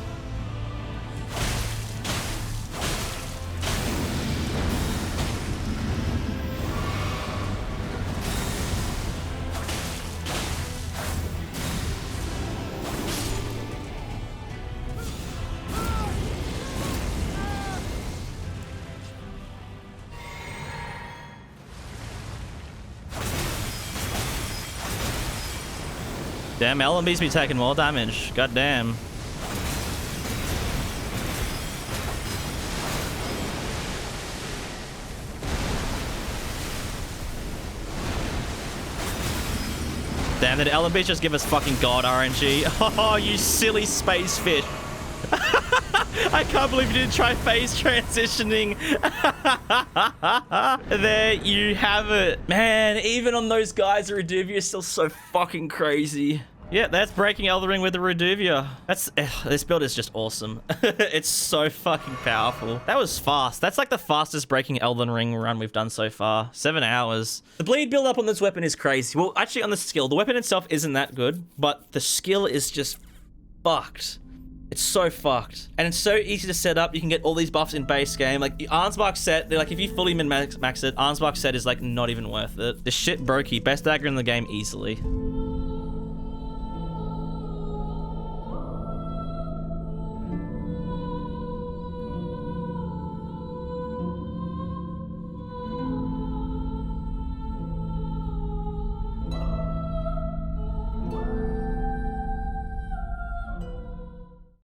Damn, LMB's be taking more damage. God damn. Damn, did LMB just give us fucking god RNG? Oh, you silly space fish. I can't believe you didn't try phase transitioning. There you have it. Man, even on those guys, the Reduvia is still so fucking crazy. Yeah, that's breaking Elden Ring with the Reduvia. This build is just awesome. It's so fucking powerful. That was fast. That's like the fastest breaking Elden Ring run we've done so far. 7 hours. The bleed build up on this weapon is crazy. Well, actually on the skill, the weapon itself isn't that good, but the skill is just fucked. It's so fucked. And it's so easy to set up. You can get all these buffs in base game. Like, the Arnsbach set, they're like, if you fully min-max it, Arnsbach set is, like, not even worth it. The shit brokey. Best dagger in the game easily.